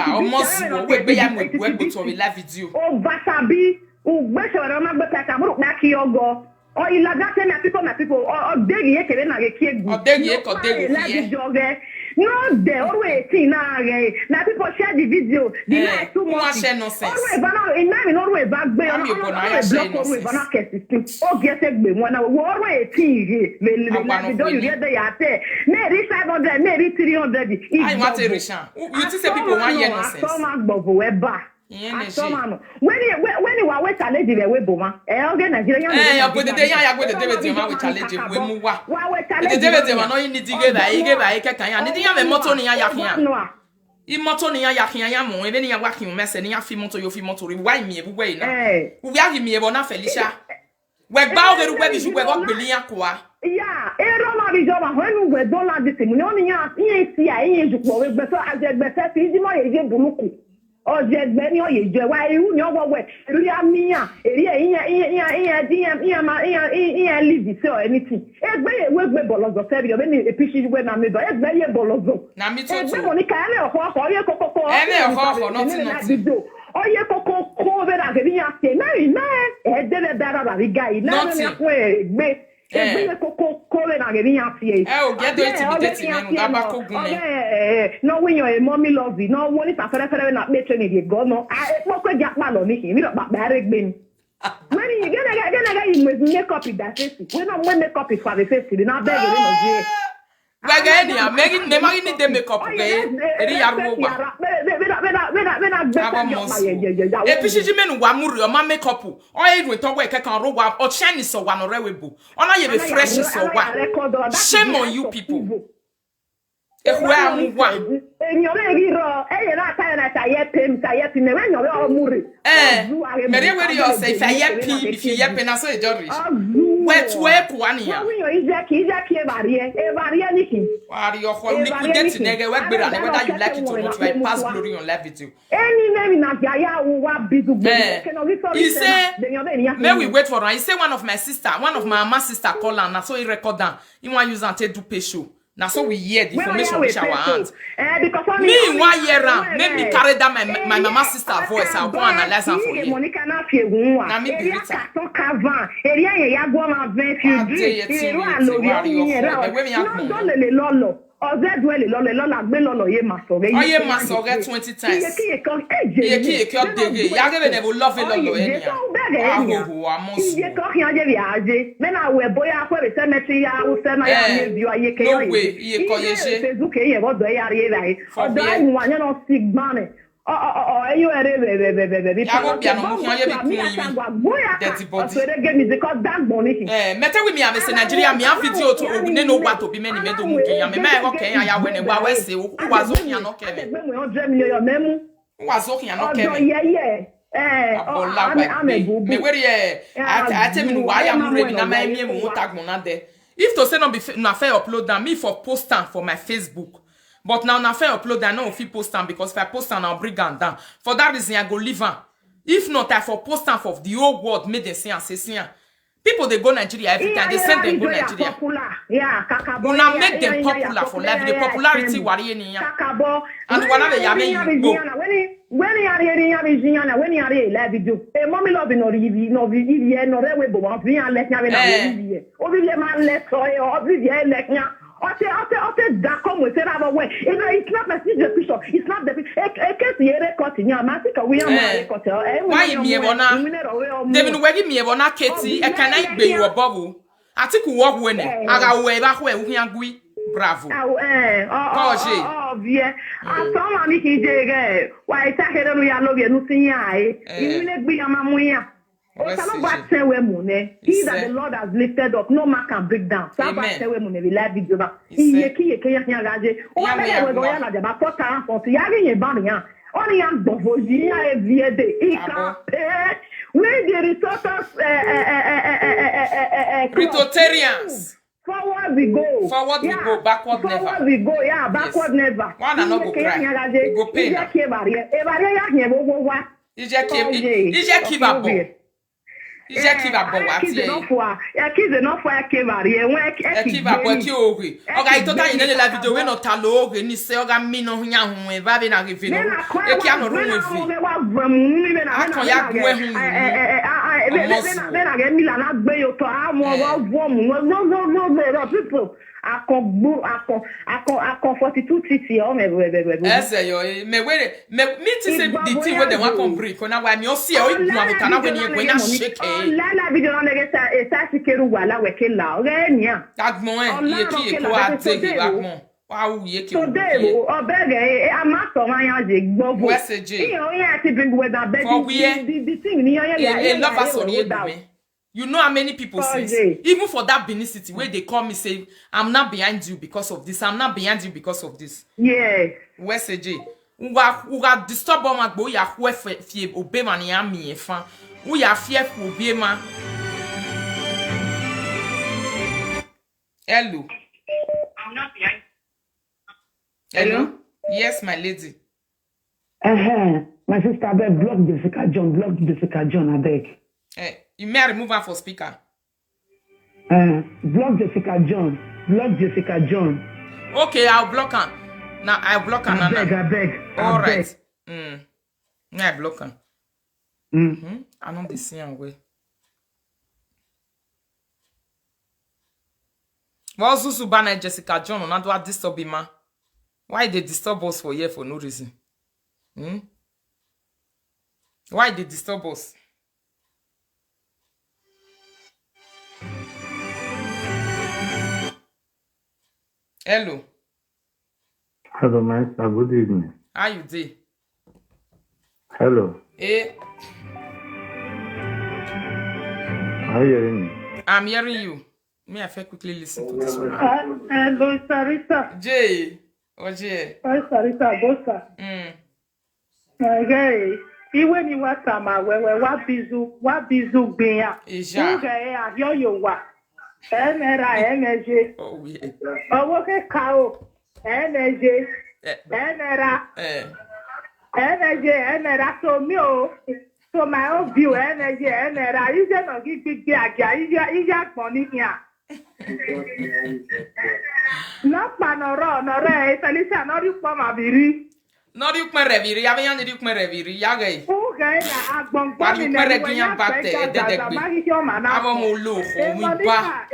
almost we be ya we go to live video o vasabi Ugbe shawara ma gbe paka buru na ki ogo. O ilaga say my people o degi e kere na ge ki egu. O degi e ko degi fi. No, they always see now. Now people share the video. The night too much. Always, but now in name, always back. Always, but not catch. Oh, get it. When I always see the don't you get the yate? Maybe 500, maybe 300. I want to reach out. You see, people want you nonsense. So much bubble weba. When you are with challenge the way boma, again Nigeria. You go the day you go the day with you challenge we move. The day with you no you need to get by you get by kan. Ni dia me moto ni ya yakia. I moto ni ya yakia ya mo, even ya waki mo mese ni ya fi moto yo fi moto ri why me ebu we na. We ya me ebo na Felicia. We gba o geru we bi su we go gbeli akwa. Yeah, Roma bi joma when we don la this mo ni ya si a yin jupo we gbe so agbe se ti di mo ye je buruku. Ojegbe ni oyeje wa iru ni owo we eri amiyan eri iyan live say or anything egbe ye we gbe bolozo se bi o be ni epishi we na medo egbe ye bolozo na mi to egbe mo ni ka ele oho oye kokoko nothing oye kokoko be na ge yan se na e de le dara ba bi guy na ni ko egbe egbe kokoko le na ge yan se o get do intimidate me no ba ko gun no when you mommy love you no woni ta fere na me training dey go no e po ko ja pa lo ni mi do ba regbe ni when you get you make up that face when no make up for the face na beg we no je waga ni am making them need the makeup okay eri yaro wa e pishiji menu wa muri o ma makeup o e do to we kekan ro wa o shine so wa no rewebo ona ye be fresh so wa shame on you people. Ehwe amwa enyore giro eye na ta na ta ye pem me we nyore o muri mere we yo say fa ye pi if ye pe na so e jori wet we ko ania we yo ije ki e barie ni ki wari yo ko liquidate nege we gbera ne whether you like it or not I pass glory on live video any name na ya wa bizu he say may we wait for her. He say one of my mama sister call her na so he record down he wan use am take do pay show. Now so we hear the information which our hands. Me 1 year round, make me carry down my mama sister voice. I'll go analyze her for you. Now me be Rita. Ozedwele lola gbe lolo ye masore. Oye masore 20 times. Ye ki o dege. Ya gebe ne bo love lolo enia. Aho amosu. Ye ko kian je bi aje. Me na we boya ko be cemetery ya wo se na ya ne bi aye ke. No way, ye ko ye se. Facebook ye bo do ya re rai. Odo anyu anya no sigbane. You are baby. I won't be an uncle. Dirty body. Meta with me, I'm a Nigeria. Me, I'm video to know what to be many metal. I'm a man. Okay, I have when a wife say, who was only an okay. Was okay, an okay. I tell me why I'm ready. I'm a tag monade. If to say no fair upload than me for posting for my Facebook. But now na fair upload I know if you post am because if I post am I'll bring am down. For that reason I go leave am. If not I for post am for the whole world make them see and say. People they go Nigeria every time they send them go Nigeria. Yeah, Una make them popular for life. The popularity worry ni ya. And whatever ya make you go. When you are here, when you are here, live video. Mommy love no rewe bo wan fi an let nya we na we. Obi man let so obi let nya. D'accord, we say that way. It's not the picture. It's not the picture. We why me ebona? They been working me ebona Katie. I can't be your bubble. I think we walk when I got way back where we can go. Bravo. Yeah. I saw me here. Why I take it we are love you no see ai. You will be a mamuya. He that the Lord has lifted up, no man can break down. So about say we money we live video ba. Iye ki yan gaje. O wa be we go ya na de ba 4,000 ya yin ba ni yan. Only yan bovoji ya eviede. Ika we the resources Pritotarians. Forward we go. Forward we go, backward never. Forward we go, yeah, backward never. One and no go cry. Go pay. Ya Ije ki va bo wa ti e. Ya ki ze no fwa ke vari e won e ki va bo ki ore. Oga itota yin le la video we no ta lo ore ni se oga mi no nya hu e va be na rive no. E ki ano ro we fi. Akon ya gwe hu. Na ge mi la na gbe yo to a mo wa wo mu no people. Akon 42 titi o me ese yo me me ti say the thing wey dem wan come break na wa mi o see o igun abuta na we ni egbe na shake la video na ge sa ti keru wa la we ke la o ge nia agbon iye ki e ko a te ki agbon wa wu ye ki o de o bege a ma so ma yan je gbo bo o yan ti bring with that beg the thing ni yan e love us on ye me. You know how many people say, even for that Benin City, where they call me say, I'm not behind you because of this, I'm not behind you because of this. Yeah. Where's AJ? Uga disturb on my boy, ya fie obey man ya mi fan. Who ya fie obey man. Hello. I'm not behind. Hello? Yes, my lady. My sister, I beg, block Jessica John, I beg. You may remove her for speaker. Block Jessica John. Okay, I'll block her. Now I'll block her. I beg. All right. Now I block her. I know the same way. What's Zuzu banner Jessica John? Not what disturb him, man. Why they disturb us for here for no reason? Why they disturb us? Hello. Hello, Master. Good evening. How you doing? Hello. Hey. Are you hearing me? I'm hearing you. May I quickly listen to this one? Hello, Sarita. Jay. Oje. Sarita, Bosa. Okay. Iwe ni wasama wewe wabizu biya. Ija. Uge ahyo yowa. Energy. Oh yeah. Owoke kao. Energy. Energy. So me so my own view energy. You just no give agia. You just money here. Not panoro, no re. Felisa no you come abiri. No you come reviri. Ya veyan you come reviri. Ya gay. Okay, na agbon pa ni na we ya back te dedegbe. Abo mo lo ko mi ba.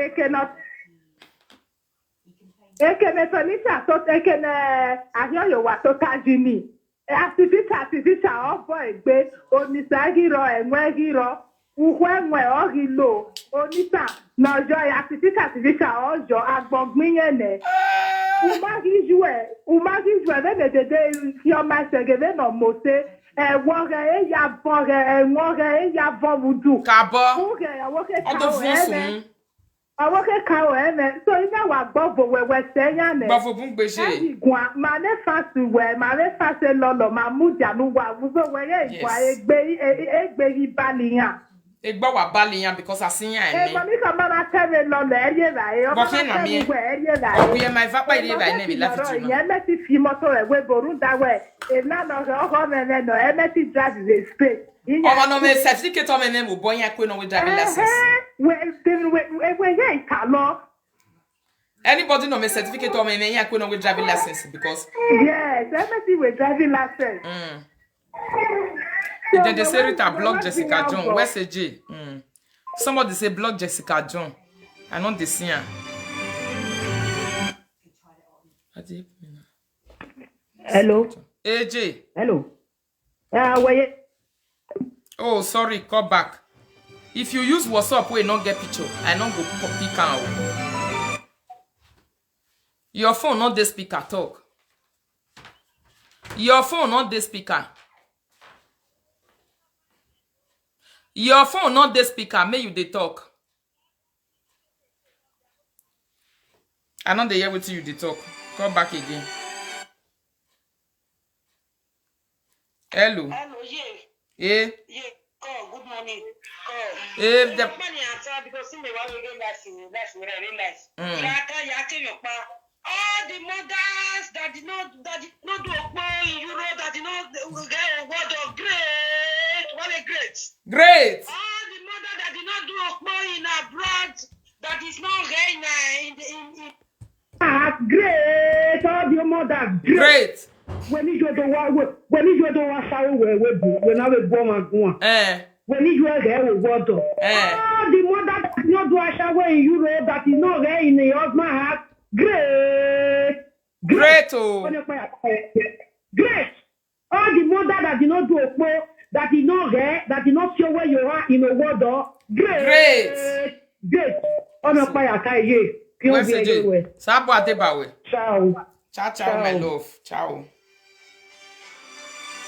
Ekene Felisa to ekene ahyo yo wa to tajimi. Activita obo egbe onisagiro enwe giro uhwenwe ogilo onisa nojo activita ojo agbogbin yene umagijwe de your master gave no mose wore ya bore enwore ya vovudu kabo odo funsun awoke kawo so ina wa gbobo wewe senya ne gbofo bun gbese igwa ma ne fasu we ma re fase lolo ma muja nu wa wuzo were igwa egbe ibaliyan egba wa baliyan because asiyan mi mi ko ma na tebe lolo eye rai o ma na tebe eye rai oye my va pa ire rai ne bi la fitu no ye me ti fi moto re we borun da we e na no ho me no e me ti drive the space ọmọ no me certificate o me mo boyan kwe no we driving license we ye kalo anybody no me certificate o me yan kwe no we driving license because yes everybody we driving license then they say Rita block Jessica John where's AJ somebody say block Jessica John I know this here hello AJ hello where oh sorry call back if you use WhatsApp we not get picture I not go copy can your phone not the speaker talk your phone not the speaker your phone not the speaker may you they talk I not the hear with you they talk call back again hello yeah good morning the money answer because me wa we get that's what I realize all the mothers that did not do in Europe that did not get a word of great what a great all the mothers that did that is not reign in great. All your mother great. When you do when I was born, when you were there with water. The mother that not do a shower in Europe that is not there in the husband heart. Great. Great. Oh. Great. All the mother that did not do a poor, that is not there, that is not sure where you are in the water. Great. Great. On a fire, Sabo Adebawe. Ciao. Ciao, ciao, my love. Ciao.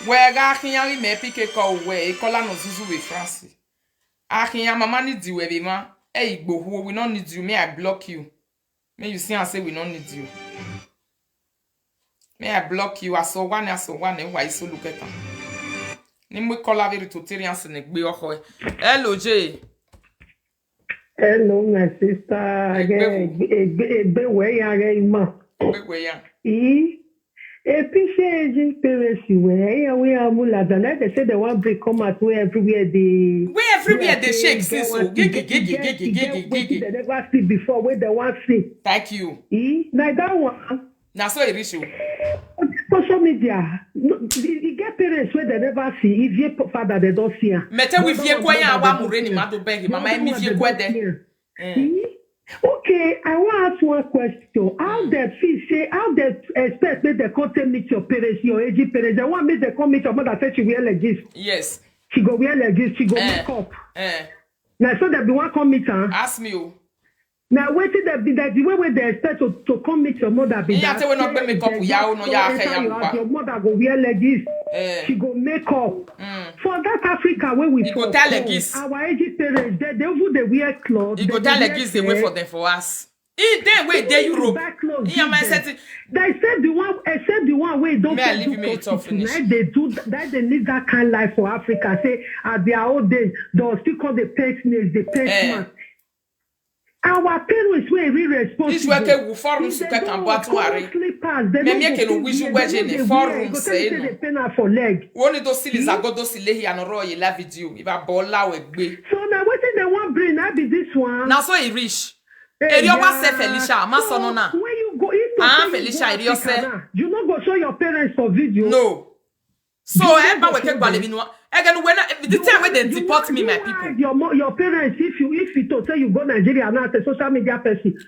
Where Achinyari me pick call way, Kola no Zuzu with Francis. Achinya mama need you, Ebima. Hey, go who we don't need you. May I block you? May you see and say we don't need you. May I block you? I saw one, why so look at them. Nimwe call very to Tyrians and a beohoy. Hello, Jay. Hello, my sister. Again, a way again, ma. We are mula. They say they want to come out where everywhere they shake since so they never see before where they want see. Thank you. Now that one. Now so it is you. Social media, you get parents where they never see. If your father they don't see. Mete with your kwaya wa mureni mado beg mama mi vie kwede. Okay, I want to ask one question. How they feel say, how they expect that they come to meet your parents, your aged parents? They want me to come meet your mother say she wear like this. Yes. She go wear like this, she go make up. Now so that be one come meet her. Ask me you. Now wait till that be that the way they expect to come meet your mother be that. We not make up your mother go wear like this. She go make up. For that Africa where we go tell like this. Our aged parents, they wear clothes. You go tell like this they wait for them for us. Then wait there Europe. They said the one except the one way don't they need that kind of life for Africa. Say at their old days they'll still call the pet names, the pet man. Our parents were irresponsible. This work will form to get and battle. Maybe can wish you watch in the forum say for leg. One of those sillies are got those silly and roy love video. If I ball out with me. So now what did they want bring? I be this one. Now so he rich. Erio was say Felicia, my son na. Where you go? Felicia, Erio say. You not go show your parents for video. No. So I we take Balevino. Again, when the time when they deport me, my people. Your parents, if you to say you go Nigeria now, the social media person,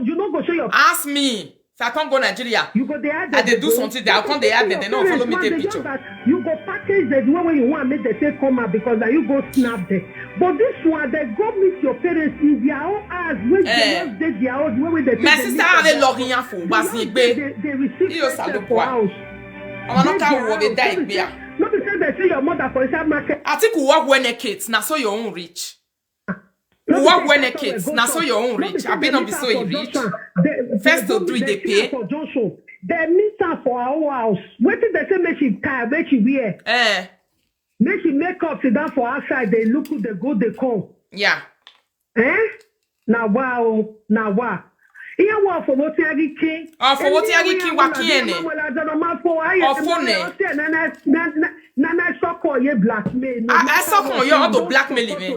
you not go show your. Ask me if I can't go Nigeria. You go there. And they do something. They come they add. They don't follow me take picture. You go package the way you want make they say come out because you go snap there. But this one, they go meet your parents in their own house. When they their own way they. My sister avait l'orient for was they receive for house. I'm not going to die here. Not to say they see your mother for a market. I think we work when a kids, now so your own rich. We work when a kids, now so your own rich. I've been on be so rich. First to 3 they pay. They meet her for our house. What did they say make she tie, make she wear? Make she make up, sit down for outside, they look who they go, they come. Yeah. Now wow. Iya wa for what yagi king. For what yagi king wa kiene. Na soko ye blackmail. I soko you auto blackmail me.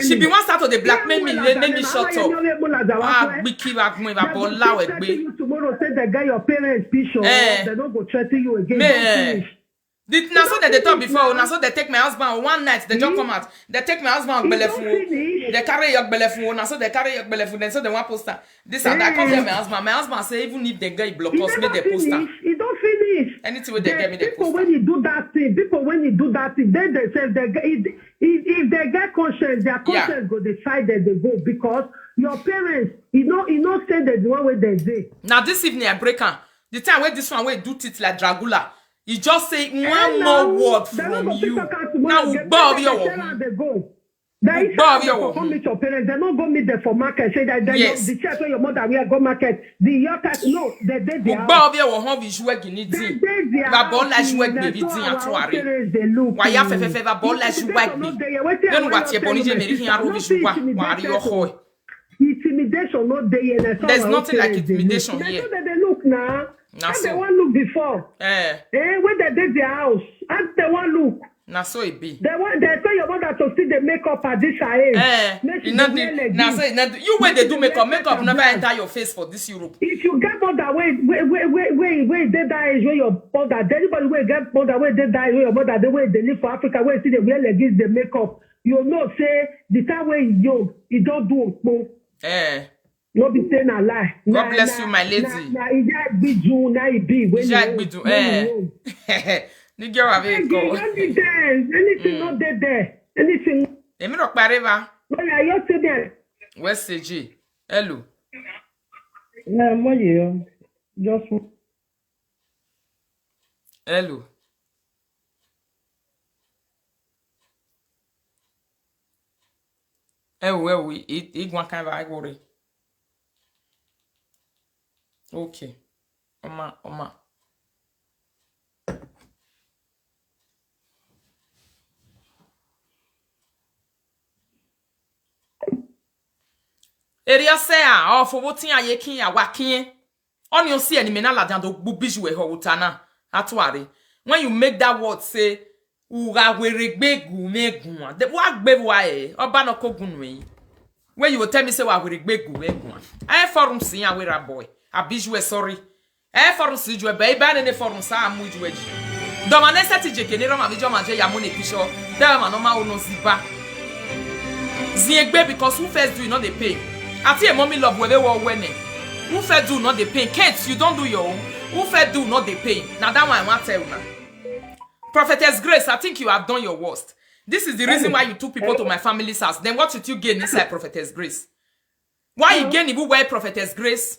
She be one start of the blackmail me let me shut up. We keep back me ba bola we gbe. Tomorrow say the guy your parents picture. They don't go threaten you again. Now so that they talk before, now so they take my husband one night, they just come out. They take my husband belefu. They carry your belefu, now so they carry your belefu, then so they want poster. This and that come there my husband. My husband say even if the guy block us, make the poster. He don't finish. Anything with they get me the poster. People when you do that thing, then they say if they get conscience, their conscience go decide that they go because your parents, you know say that the one way they say. Now this evening I break on. The time where this one way do it like Dragula. You just say one more word from you. Now, Bob, you're come meet your parents. They don't go meet them for market. Say that the church where your mother will go market. The youngest, no, they are. Bob, you're home. You work in it. The ball like you work baby. Why you have a ball like you work me? Then what's your bonnet? Why are you home? Intimidation, not there. There's nothing like intimidation here. They look now. And they want look before. When they did their house, and they want look. Na so it be. They tell your mother to see the makeup at this age. You when they do makeup never enter your face for this Europe. If you get mother where they die age where your mother, anybody where get mother where they die where your mother, the way they live for Africa, where see the wear like this, the makeup, you know say the time when you young, you don't do it. No be saying a lie. God bless you, my lady. Nigga have it go. Anything not there. Anything. Emi no pare ba. Well, I you say there. West CG. Hello. Na mo ye. Just hello. We igwan kan ba igore. Okay. Oma. Area say for what aye kin ya wakin. On you see any mena la dan do bubiju e ho utana. Atware. When you make that word say uga weregbe gu megun. The wa gbe wa e oba no kogun we. When you will tell me say wa weregbe gu megun. I forum sin ya wera boy. Abiju e sorry. Forum si ju e ba iba ne forum sa amuju eji. Do ma ne seti je kenero ma bijo ma je ya mo ne pisho. Tell ma no ma ono ziba. Ziegbe because who first do not they pay. Ati a mommy love where they were winning. Who fed do not they pay? Kate, you don't do your own. Who fed do not they pay? Now that one I want to tell you now. Prophetess Grace, I think you have done your worst. This is the reason why you took people to my family's house. Then what did you gain inside Prophetess Grace? Why you gain even where Prophetess Grace?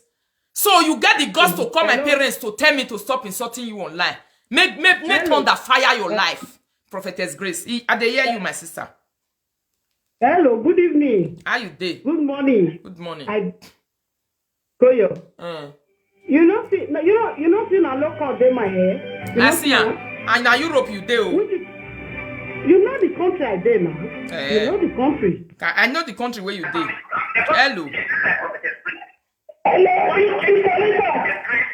So you get the guts to call my parents to tell me to stop insulting you online. Make thunder fire your life. Prophetess Grace. I dey hear you, my sister. Hello, good evening. How you day? Good morning. Good morning. Koyo. You know see na local dey my hair. I see am. And na Europe you dey o. You know the country I dey now. You know the country. I know the country where you dey. Hello.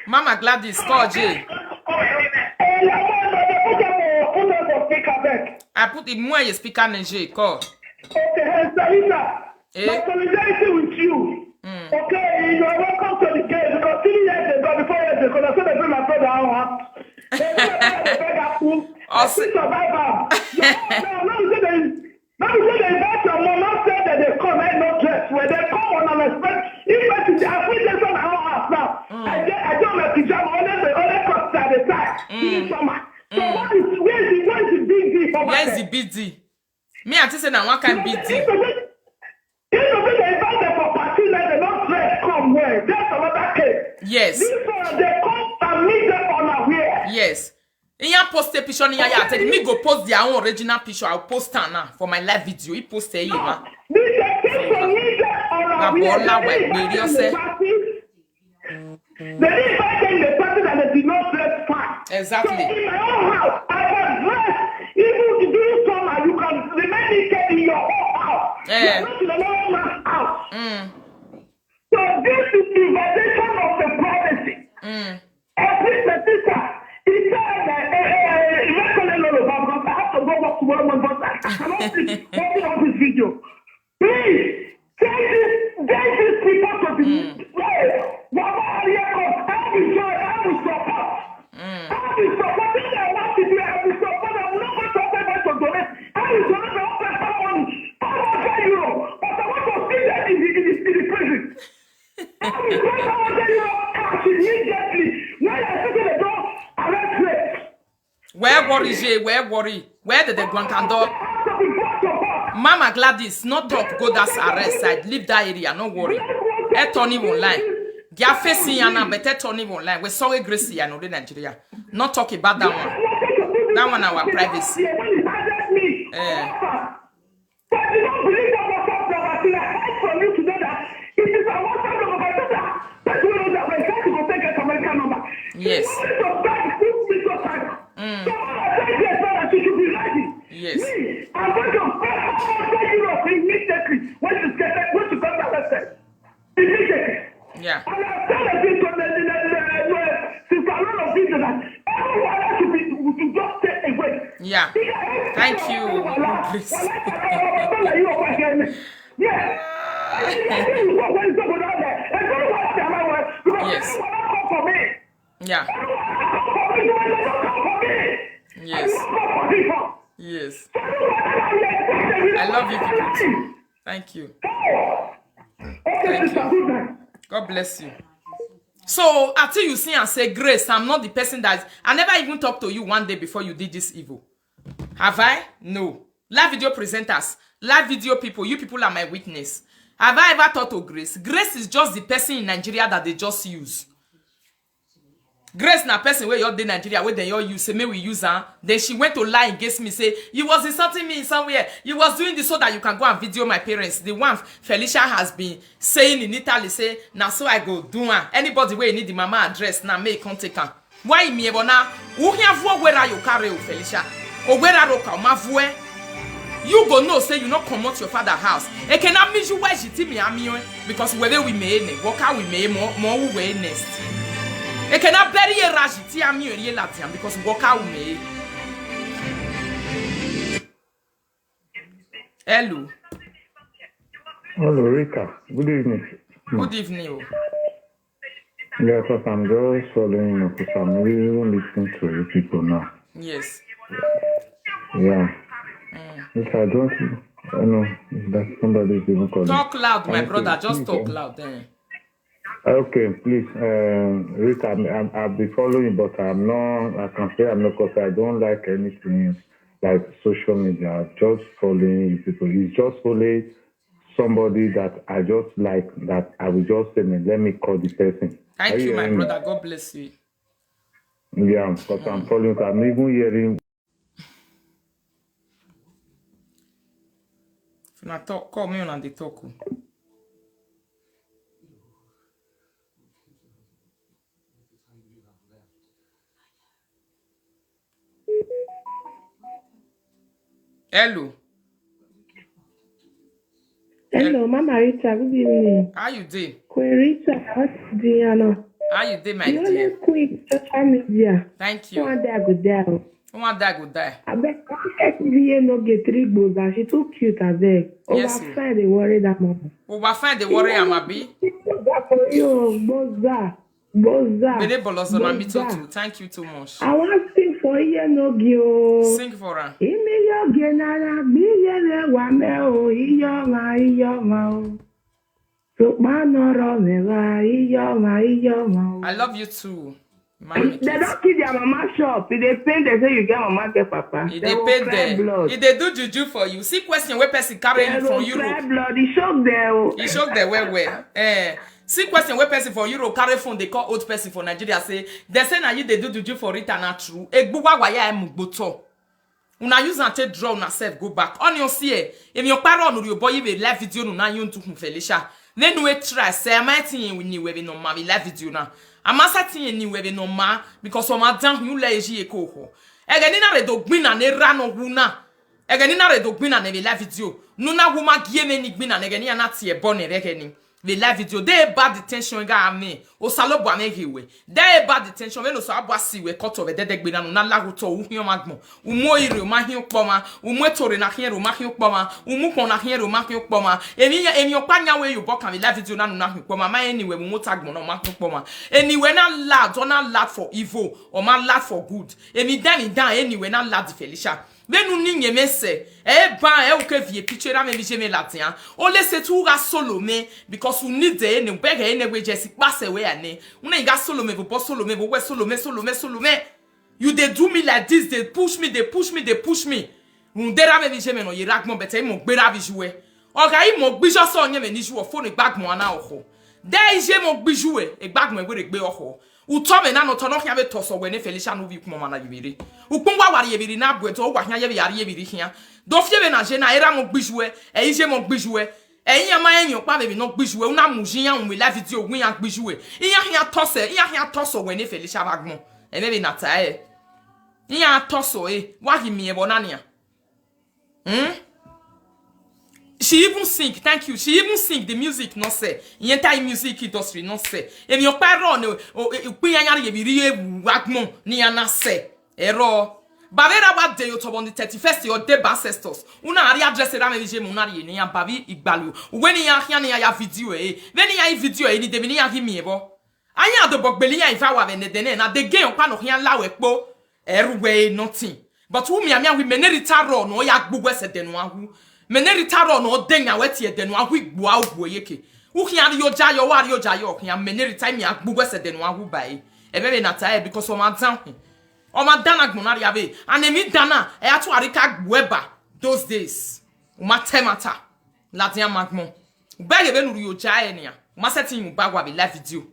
Mama Gladys, call J. I put the more you speaker in J, call. Okay, Salisa. My solidarity with you. Okay, you are welcome to the game because 3 years ago, before years ago, I said they bring my brother out. I see survivor. Now you say they invite your mom, not say that they come and no dress. When they come on unexpected, if I feel this on our house now, I don't have pajama, only cuts at the side. This summer. So where's the big deal? Where's the big deal? Me I say na one kind big deal. If they invite them for party, like they don't dress come where. That's another case. Yes. This one they come and meet them unaware. Yes. Iyan post a picture ni ya tell me go post their own original picture. I'll post her now for my live video. He post it ma. This is for me that they didn't invite them in the party that they did not dress fine. Exactly. So in my own house, I was dressed. Even during summer, you can remain naked in your own house. Yeah. You're not in another man's house. So this is the invitation of the privacy. Every sister, he said that I have to go back to one but I cannot see watching on this video. Please, get this people to the Whatever area comes, I will join, I will support. I will support. If I want to do, I will support. I will not go to everybody to donate. I will donate my own personal money. I will tell you, but I want to see them in the prison. I will go to cash immediately. When I see the door, arrest me. Where worry, Jay? Where worry? Where did the Guantando? Mama Gladys, not talk, go that's arrest side. Leave that area, no worry. Tony won't lie. Dia facing yana, but Tony won't lie. We're sorry, Gracie, and in Nigeria. Not talk about that one. That one, our privacy. But you don't believe that WhatsApp number. I hide from you to know that it is a WhatsApp number. But you know that when you go take an American number. Yes. Yes. Me, I'm going to pay €100 immediately when you get arrested. Immediately. Yeah. And I tell you since a lot of people that everyone has to just stay away. Yeah. Thank you. Yes. Yeah. Yes. Yes. I love you people too. Thank you. Thank you. God bless you. So, until you see and say, Grace, I'm not the person that... I never even talked to you one day before you did this evil. Have I? No. Live video presenters, live video people, you people are my witness. Have I ever talked to Grace? Grace is just the person in Nigeria that they just use. Grace na person where you're in Nigeria, where they all use, say, may we use her. Then she went to lie against me, say, you was insulting me somewhere. You was doing this so that you can go and video my parents. The one Felicia has been saying in Italy, say, now so I go do her. Anybody where you need the mama address, now may come take her. Why me ebona? Who have where are you carry Felicia? Or where are you ma voix? You go know, say you not come out your father's house. E cannot mean you why she tell me because whether we may walk out we may more we next. E cannot bury a rajiti ami latian because walk out me. Hello. Hello, Rika. Good evening. Good evening. Yeah, because I'm just following up because I'm really listening to you people now. Yes. Yeah. If I don't know if that somebody is even calling. Talk loud, my brother. Just talk loud. Okay, please, Rita, I'll be following, but I'm not. I can say I'm not because I don't like anything like social media. I'm just following you people. It's just only somebody that I just like that I will just say, let me call the person. Thank you, my brother. God bless you. Yeah, because I'm following. I'm even hearing. Now talk, call me on the talk. Hello. Hello, Mama Rita. Good evening. How you doing? Rita, what's the How you doing, my dear? dear? Quick social media. Thank you. One day I go down. One day I go die. I bet SVA no get 3 bulls and she too cute as that. Yes, over find they worry that mama. Over find the worry I'm a be. Yo, Boza. Bene Bolosona, me too. Thank you too much. I want to sing for you, no gyo. Sing for her. Emiyo genara, biyele wameo, iyoma. So manoro meva, iyoma. I love you too. They don't keep their mama shop. If they paint, they say you get mama get papa. If they paint there, if they do juju for you, see question where person carrying from Europe. Blood, he shock there. He shock there where. See question where person for Europe carry phone they call old person for Nigeria say they say na you they do juju for it and not true. Egbuwa waya emugboto. Una use and take draw una self go back. On your see if your parent or your boy you live video no na you to Felicia. Then we try say my thing we ni we no ma live video na. Amasa tinye ni webe no ma because o ma dan hu la eji ekoko egeni na redo gbin na ne ra no hu na egeni na redo gbin na ne be live video no na hu ma gie me ni gbin na egeni na tie bon e rekeni be live video dey bad detention ga me o salobo amegiwe dey bad detention we no so abasi we cut of dede gbin na no na laguto hu hion magbon umo ire o ma hion poma umo etore na hion ro ma hion poma umu pon na hion ro ma hion poma emi opanya we you book am live video na no na hion poma ma anyway mu tagbon na ma hion poma anyway na lad for evil or man lad for good emi dan anyway na lad Felicia Benu ni nyemese ba uke vie picture na me jeme latin o lese tu ga Solomé because you need the ne bega ene we jesi pass we ane una ga Solomé bo Solomé bo we Solomé you they do me like this they push me undera me jeme no yirak mo bete mo gbera bi jouer oga yi mo gbijo so nye me ni jouer phone gbagmo ana oho dey je mo gbijouer e gbagmo e we gbe oho utome na no tono hia be toso we ne Felicia no vi kuma na yibiri ukungwa wari yibiri na bueto o gwa hia ye yari yibiri hia do fie be na je na era mo gbijouer e je mo gbijouer e yan ma enyo pa be no gbijouer una mujin yan we la video gun yan gbijouer yan hia toso we ne Felicia bagmo e me be na ta e yan toso e wa hi mi e bonania She even sing, thank you. She even sing the music, no say. The entire music industry, no say. If your parent, wagmo, ni ana say. Ero. Babera wa de yo to on the 31st your day ancestors. Una ari address ra me je mu na ye ni babi igbalu. Weni ya hia ni ya video Veni ya video ni de ni ya hi mi ebo. Anya do bogbeli ya ifa wa be ne de na de gen pa no hia lawe po. Everywhere nothing. But who me we meneri ro no ya gbugwe se de no ahu. Meneri ro no denya wetie de no ahu igbo awu yeke. Who hia yo ja yo wa yo ja yo hia meneri time ya gbugwe se de no ahu bai. Ebebe na ta because o ma dan o ma dan agbonari ave anemi dana e atu arika gbweba those days. O ma temata ladian magmo. Bege be nuru yo ja enia. O ma setting you bagwa be live video.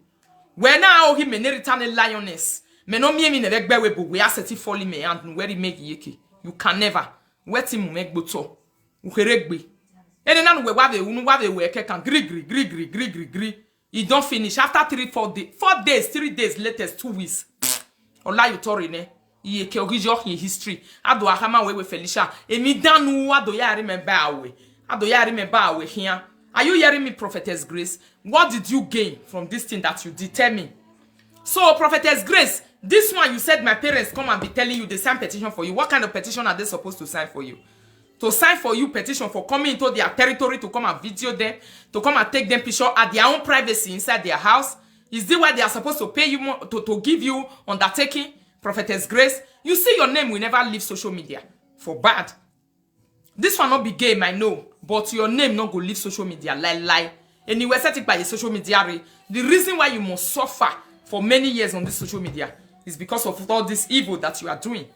When now he meneri tane lioness. Me no me na begbe we bo we aseti folly me and where he make yeke. You can never. Wet him make boto. Uheregbe. Ene na no we wave we can gri. You don't finish after 4 days. 4 days, 3 days latest 2 weeks. Ola you tori ne. Yeke ogijo in history. Ado ahama we Felicia. Emi danu ado ya remember awe. Ado ya remember awe here. Are you hearing me, Prophetess Grace? What did you gain from this thing that you determine? So, Prophetess Grace, this one you said my parents come and be telling you they sign petition for you. What kind of petition are they supposed to sign for you? To sign for you petition for coming into their territory to come and video them, to come and take them picture at their own privacy inside their house? Is this why they are supposed to pay you more, to give you undertaking, Prophetess Grace? You see your name will never leave social media for bad. This one not be game, I know, but your name not go leave social media, lie. And you were set it by the social media. The reason why you must suffer for many years on this social media is because of all this evil that you are doing.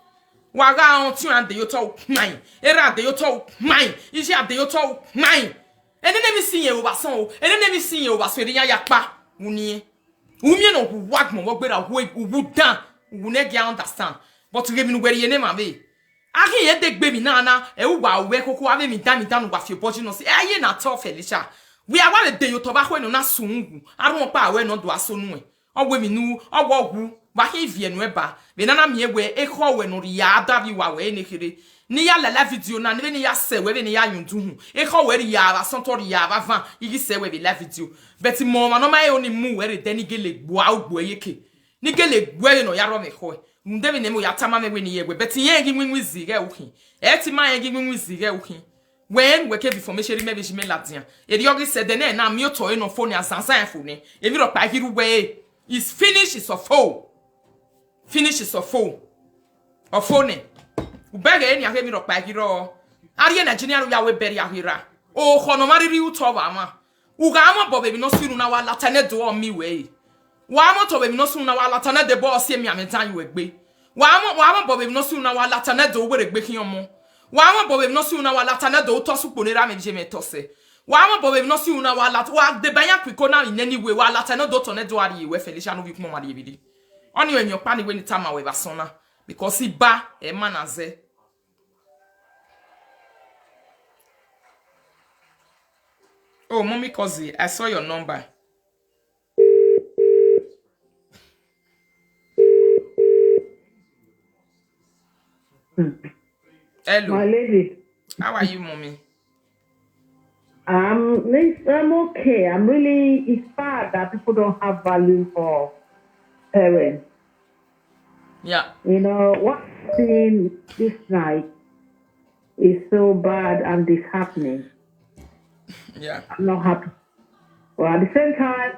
Waga on tu and the yoto mine. Era de yoto mine. Iji de yoto mine. And then me see you over so. And then me see you over so. Riya yakpa unie. Umie no wag mo wag better way would down. Wune get understand. But to give me where your name abe. Aki ye dek baby na e wa we koko ave mi dan wa fi boji no se. Aye na to Felicia. We are one de yoto ba hwe no na sungu. Aron pa we no do aso nu. Owe mi nu owo hu wa he vie no eba be nana me we ekho we no ya davi wa we ne kire ni ya la video na ne ya se we be ne ya yundu hu ekho we ya ba sontori ya ba van igi se we be la video but mo ma no ma e oni mu we re deni gele gbo agbo yeke ni gele gbo no ya ro me ho nde be ne mo ya tama me we ni ye we but ye gi nwinwi zige uki e ti ma ye gi nwinwi zige uki when we keep information maybe she me ladian e di ogi se de na mi oto e no phone asansan phone e mi ro pa hiru we is finish is of foe. Finish is of foe. Of phone. Ubege eni ake mi rokpa giro. Ariye Nigeria ya we beri ahira. O hono mariri utoba ama. Uga ama bobe bi no sunu na wa latane do mi we. Wa ama to be no sunu na wa latane de bo se mi ametan you egbe. Wa ama bobe bi no sunu na wa latane do we regbe kiyon mo. Wa ama bobe bi no sunu na wa latane do to su ponera me je me tose. Wa ama bobe no si una wa lat wa de banya kwiko na in any way wa lat no do to ne do ari we Felicia no bi kuma ma de bidi oni when your pani when time we basona because he ba e manaze oh mommy Kozi, I saw your number. Hello my lady, how are you, mommy? I'm okay. It's sad that people don't have value for parents. Yeah. You know, what's seeing this night is so bad and disheartening. Yeah. I'm not happy. But at the same time,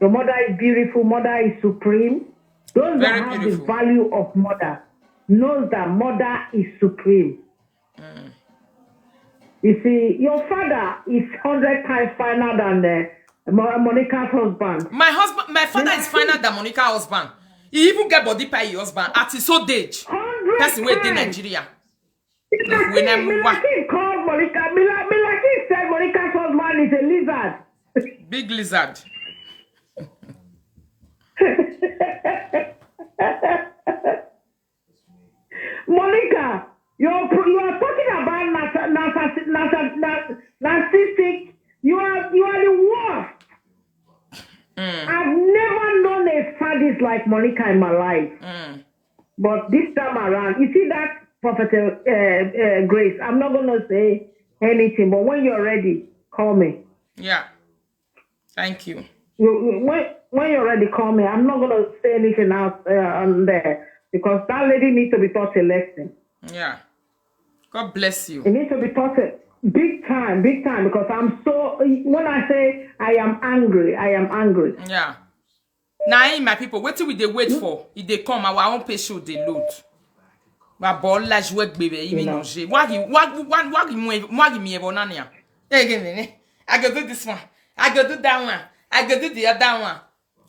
your mother is beautiful, mother is supreme. Those Very that have beautiful. the value of mother knows that mother is supreme. You see, your father is 100 times finer than Monica's husband. My father is finer than Monica's husband. He even get body by your husband at his old age. 100 That's the way they times. Nigeria. Milaki called Monica. Milaki said Monica's husband is a lizard. Big lizard. Monica, you are talking about narcissistic. You are the worst. I've never known a sadist like Monica in my life. But this time around, you see that Prophet Grace, I'm not going to say anything, but when you're ready, call me. Yeah. Thank you. When you're ready, call me. I'm not going to say anything else on there. because that lady needs to be taught a lesson. Yeah. God bless you. It needs to be taught big time, because I'm so, when I say I am angry. Yeah. Now, my people, what we they wait for? If they come, our own patient they load. Ma ball la jouet baby, even no je. What me bonania. I go do this one. I go do that one. I go do the other one.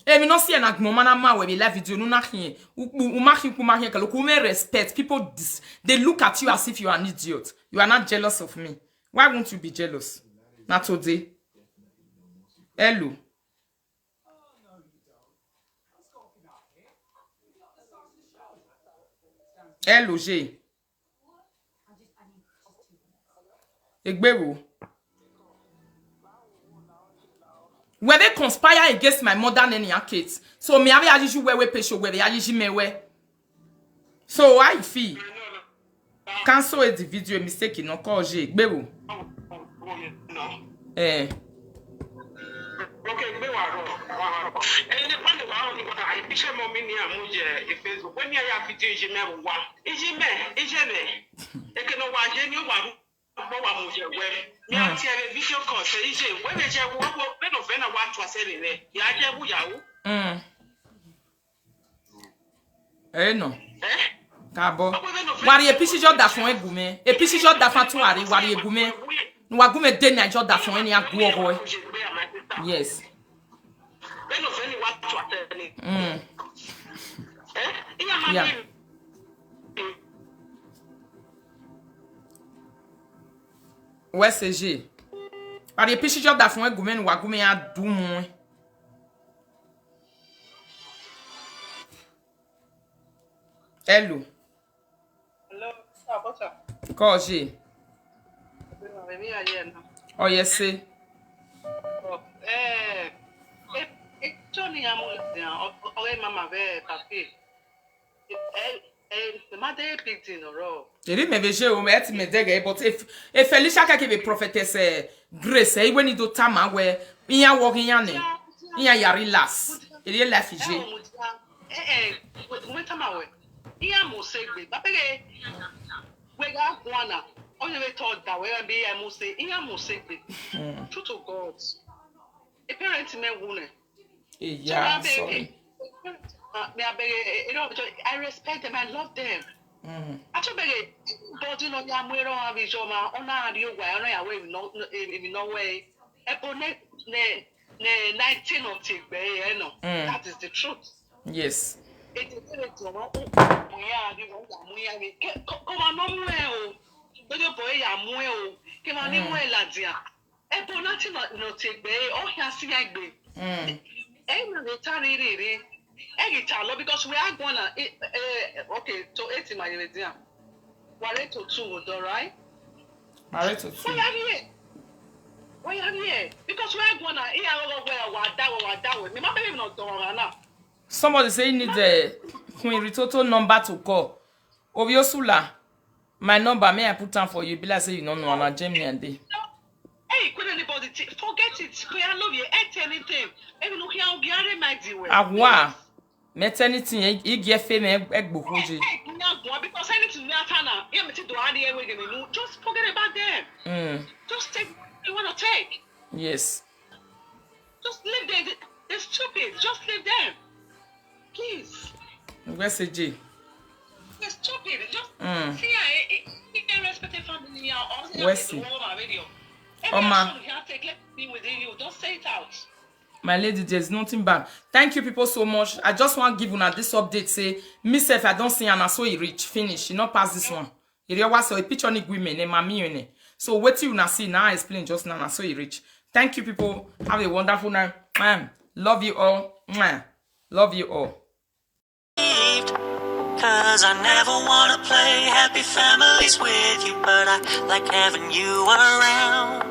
Me no see na moment na ma we be live video no na hin. U ma hin ka look me respect. People they look at you as if you are an idiot. You are not jealous of me. Why won't you be jealous? Not today. Hello. Hello, J. Egbewo. Where they conspire against my mother and your kids. So me have you where we pay show where they are me where. So I feel. Cancel the video mistake no call J. Egbewo. Okay, picture mommy near Muja, if when you have video, you never want. Is it me? They can know why you want Muja. Well, you have a video call, say, when they have one of them want to say in there. Eh, no. Cabo. Wari epici jo da fon egume. Epici jo da fatu ari wari egume. No agume de na jo da fon eni agwo. Yes. Yeah. Ouais, c'est G. Ari epici jo da fon egume no agume ya du mu. Hello. Hello, what's up? Call G. Oh, yes, see. Johnny, I'm Mama, papi. The mother big in a row. They didn't maybe show me at me, but if Felicia can give a prophetess grace, when you do tama where in your walking your name, in your relax, it is left. Wait a minute. Iya mo segbe babere we ga gwana only we thought that we be I must say iya mo segbe true to God a parent me wune yeah sorry I respect them, I love them. I told bege body no ya mwero abijo ma ona adi ogwa ona ya we no way e ne 19 of tigbe no that is the truth. Yes. It is very true. Come on, no more. But your boy, I'm well. Come on, you well, Ladia. A bonati not take bay or he has seen egg bay. I'm not returning it. Egg because we are gonna okay to 80 my idea. Wale to 2, all right? Wale to 2. Why are you here? Because we are gonna hear where that way. Me, my baby not done now. Somebody say you need the Queen Ritoto number to call. Obiosula, my number, may I put down for you? Be like say you don't know I'm a Jamie and day. Hey, could anybody forget it? I love you. Ain't anything. Even look here, I'll get my deal. Awa, met anything, you get fame, egg book. Because anything now, just forget about them. Just take what you want to take. Yes. Just leave them. They're stupid. Just leave them. Please. Where's the G? They're stupid. Just see, I respect the family. Where's the Oma? Don't say it out. My lady, there's nothing bad. Thank you, people, so much. I just want to give you this update. Say, myself, I don't see Anna so he reach finish. You not pass this one. It was a picture of women and mommy. So what you na see now? I explain just now. So he reach. Thank you, people. Have a wonderful night. Love you all. Love you all. Cause I never wanna play happy families with you, but I like having you around.